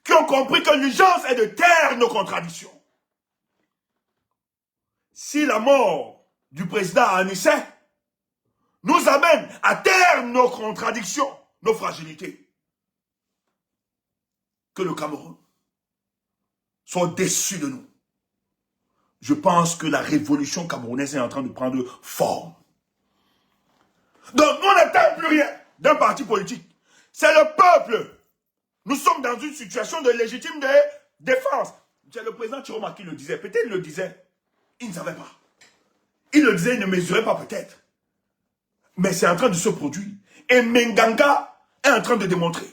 qui ont compris que l'urgence est de taire nos contradictions. Si la mort du président Anissé nous amène à taire nos contradictions, nos fragilités, que le Cameroun soit déçu de nous. je pense que la révolution camerounaise est en train de prendre forme. Donc, nous n'attendons plus rien d'un parti politique. C'est le peuple. Nous sommes dans une situation de légitime défense. C'est le président Chiroma qui le disait. Peut-être il le disait. Il ne savait pas. Il le disait, il ne mesurait pas peut-être. Mais c'est en train de se produire. Et Menganga est en train de démontrer.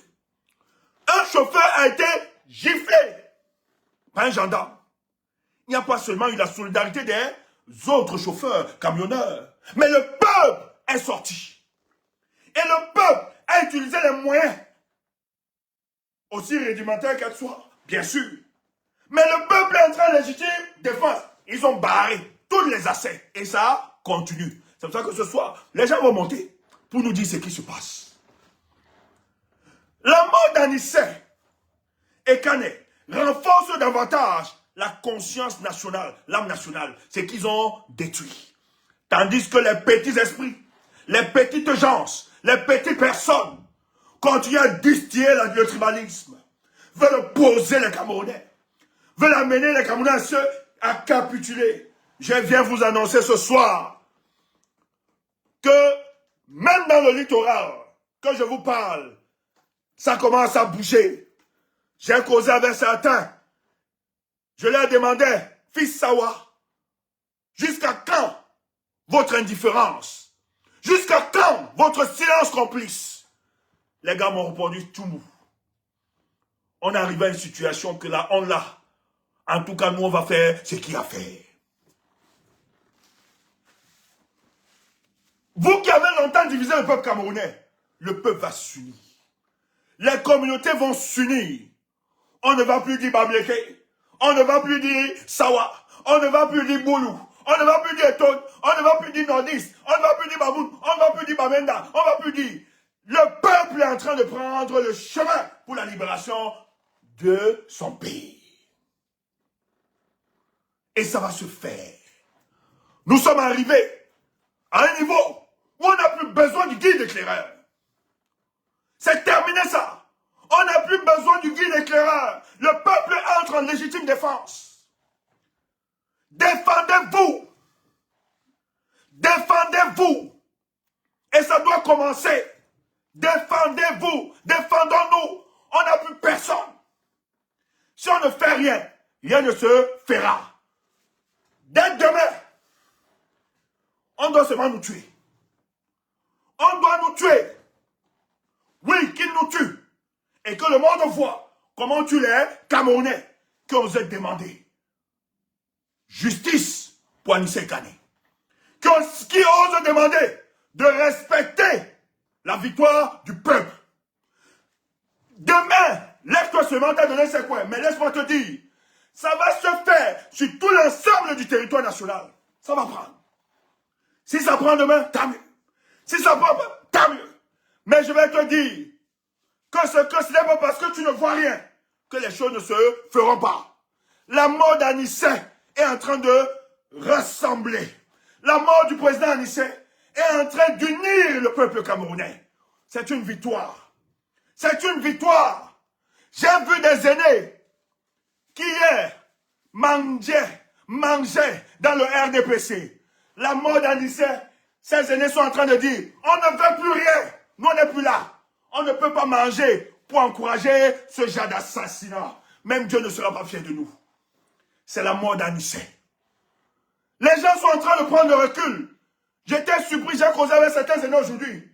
Un chauffeur a été giflé par un gendarme. Il n'y a pas seulement eu la solidarité des autres chauffeurs, camionneurs, mais le peuple est sorti. Et le peuple a utilisé les moyens, aussi rudimentaires qu'elles soient, bien sûr. Mais le peuple est en train de légitime défense. Ils ont barré tous les accès. Et ça continue. C'est pour ça que ce soir, les gens vont monter pour nous dire ce qui se passe. La mort d'Anissé et Kané renforce davantage la conscience nationale, l'âme nationale. C'est qu'ils ont détruit. Tandis que les petits esprits, les petites gens, les petites personnes continuent à distiller le tribalisme, veulent poser les Camerounais, veulent amener les Camerounais à capituler. Je viens vous annoncer ce soir que même dans le littoral, que je vous parle, ça commence à bouger. J'ai causé avec certains. Je leur demandais, fils Sawa, jusqu'à quand votre indifférence? Jusqu'à quand votre silence complice? Les gars m'ont répondu tout mou. On est arrivé à une situation que là, on l'a. En tout cas, nous, on va faire ce qu'il y a à faire. Vous qui avez longtemps divisé le peuple camerounais, le peuple va s'unir. Les communautés vont s'unir. On ne va plus dire Bamileke. On ne va plus dire Sawa. On ne va plus dire Boulou. On ne va plus dire Eton. On ne va plus dire Nordis. On ne va plus dire Baboun. On ne va plus dire Bamenda. On ne va plus dire. Le peuple est en train de prendre le chemin pour la libération de son pays. Et ça va se faire. Nous sommes arrivés à un niveau où on n'a plus besoin du guide éclaireur. C'est terminé ça. On n'a plus besoin du guide éclaireur. Le peuple entre en légitime défense. Défendez-vous. Défendez-vous. Et ça doit commencer. Défendez-vous. Défendons-nous. On n'a plus personne. Si on ne fait rien, rien ne se fera. Dès demain, on doit seulement nous tuer. On doit nous tuer. Oui, qu'ils nous tuent. Et que le monde voit comment tu les Camerounais qui osent demander justice pour Anissé Kané. Qui osent demander de respecter la victoire du peuple. Demain, laisse-toi seulement te donner ses coins. Mais laisse-moi te dire, ça va se faire sur tout l'ensemble du territoire national. Ça va prendre. Si ça prend demain, tant mieux. Si ça prend pas, tant mieux. Mais je vais te dire que ce n'est pas parce que tu ne vois rien que les choses ne se feront pas. La mort d'Anissé est en train de rassembler. La mort du président Anissé est en train d'unir le peuple camerounais. C'est une victoire. C'est une victoire. J'ai vu des aînés qui hier mangeaient dans le RDPC. La mort d'Anissé, ces aînés sont en train de dire, on ne veut plus rien. Nous, on n'est plus là. On ne peut pas manger pour encourager ce genre d'assassinat. Même Dieu ne sera pas fier de nous. C'est la mort d'Anissé. Les gens sont en train de prendre le recul. J'étais surpris, j'ai causé avec certains aînés aujourd'hui.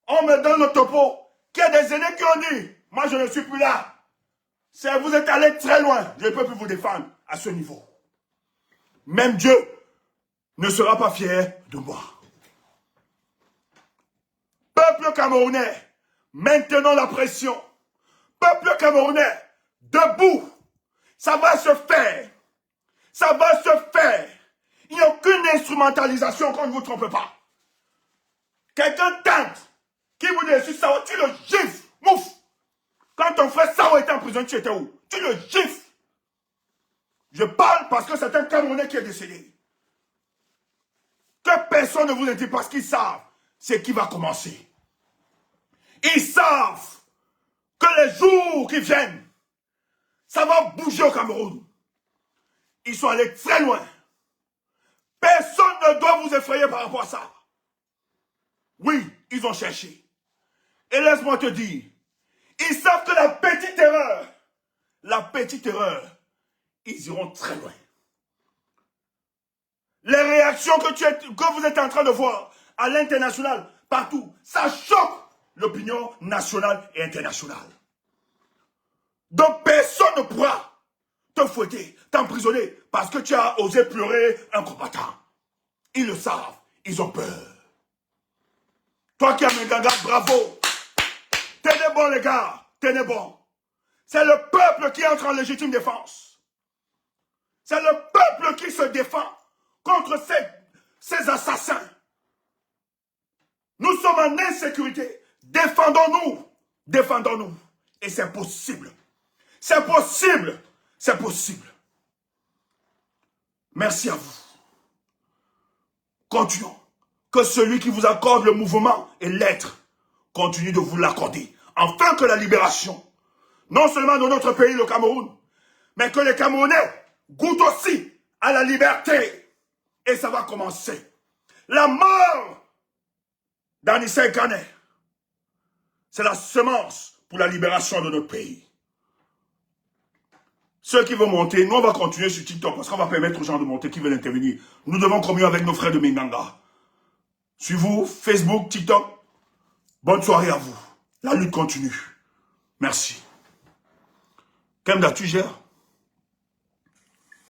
On me donne le topo. Qu'il y a des aînés qui ont dit, moi je ne suis plus là. Vous êtes allés très loin. Je ne peux plus vous défendre à ce niveau. Même Dieu ne sera pas fier de moi. Peuple camerounais, maintenant la pression. Peuple camerounais, debout. Ça va se faire. Ça va se faire. Il n'y a aucune instrumentalisation qu'on ne vous trompe pas. Quelqu'un tente qui vous dit, si ça, tu le gifles. Mouf. Quand ton frère Sao était en prison, tu étais où? Tu le gifles. Je parle parce que c'est un Camerounais qui est décédé. Que personne ne vous le dit parce qu'ils savent ce qui va commencer. Ils savent que les jours qui viennent, ça va bouger au Cameroun. Ils sont allés très loin. Personne ne doit vous effrayer par rapport à ça. Oui, ils ont cherché. Et laisse-moi te dire, ils savent que la petite erreur, ils iront très loin. Les réactions que vous êtes en train de voir à l'international, partout, ça choque l'opinion nationale et internationale. Donc personne ne pourra te fouetter, t'emprisonner, parce que tu as osé pleurer un combattant. Ils le savent, ils ont peur. Toi qui as un ganga, bravo. Tenez bon les gars, tenez bon. C'est le peuple qui entre en légitime défense. C'est le peuple qui se défend contre ces assassins. Nous sommes en insécurité. Défendons-nous. Défendons-nous. Et c'est possible. C'est possible. C'est possible. Merci à vous. Continuons. Que celui qui vous accorde le mouvement et l'être continue de vous l'accorder. Afin que la libération, non seulement de notre pays, le Cameroun, mais que les Camerounais goûtent aussi à la liberté. Et ça va commencer. La mort d'Anissé Kané, c'est la semence pour la libération de notre pays. Ceux qui veulent monter, nous on va continuer sur TikTok parce qu'on va permettre aux gens de monter qui veulent intervenir. Nous devons communier avec nos frères de Minganga. Suivez-vous, Facebook, TikTok. Bonne soirée à vous. La lutte continue. Merci. Kemda, tu gères?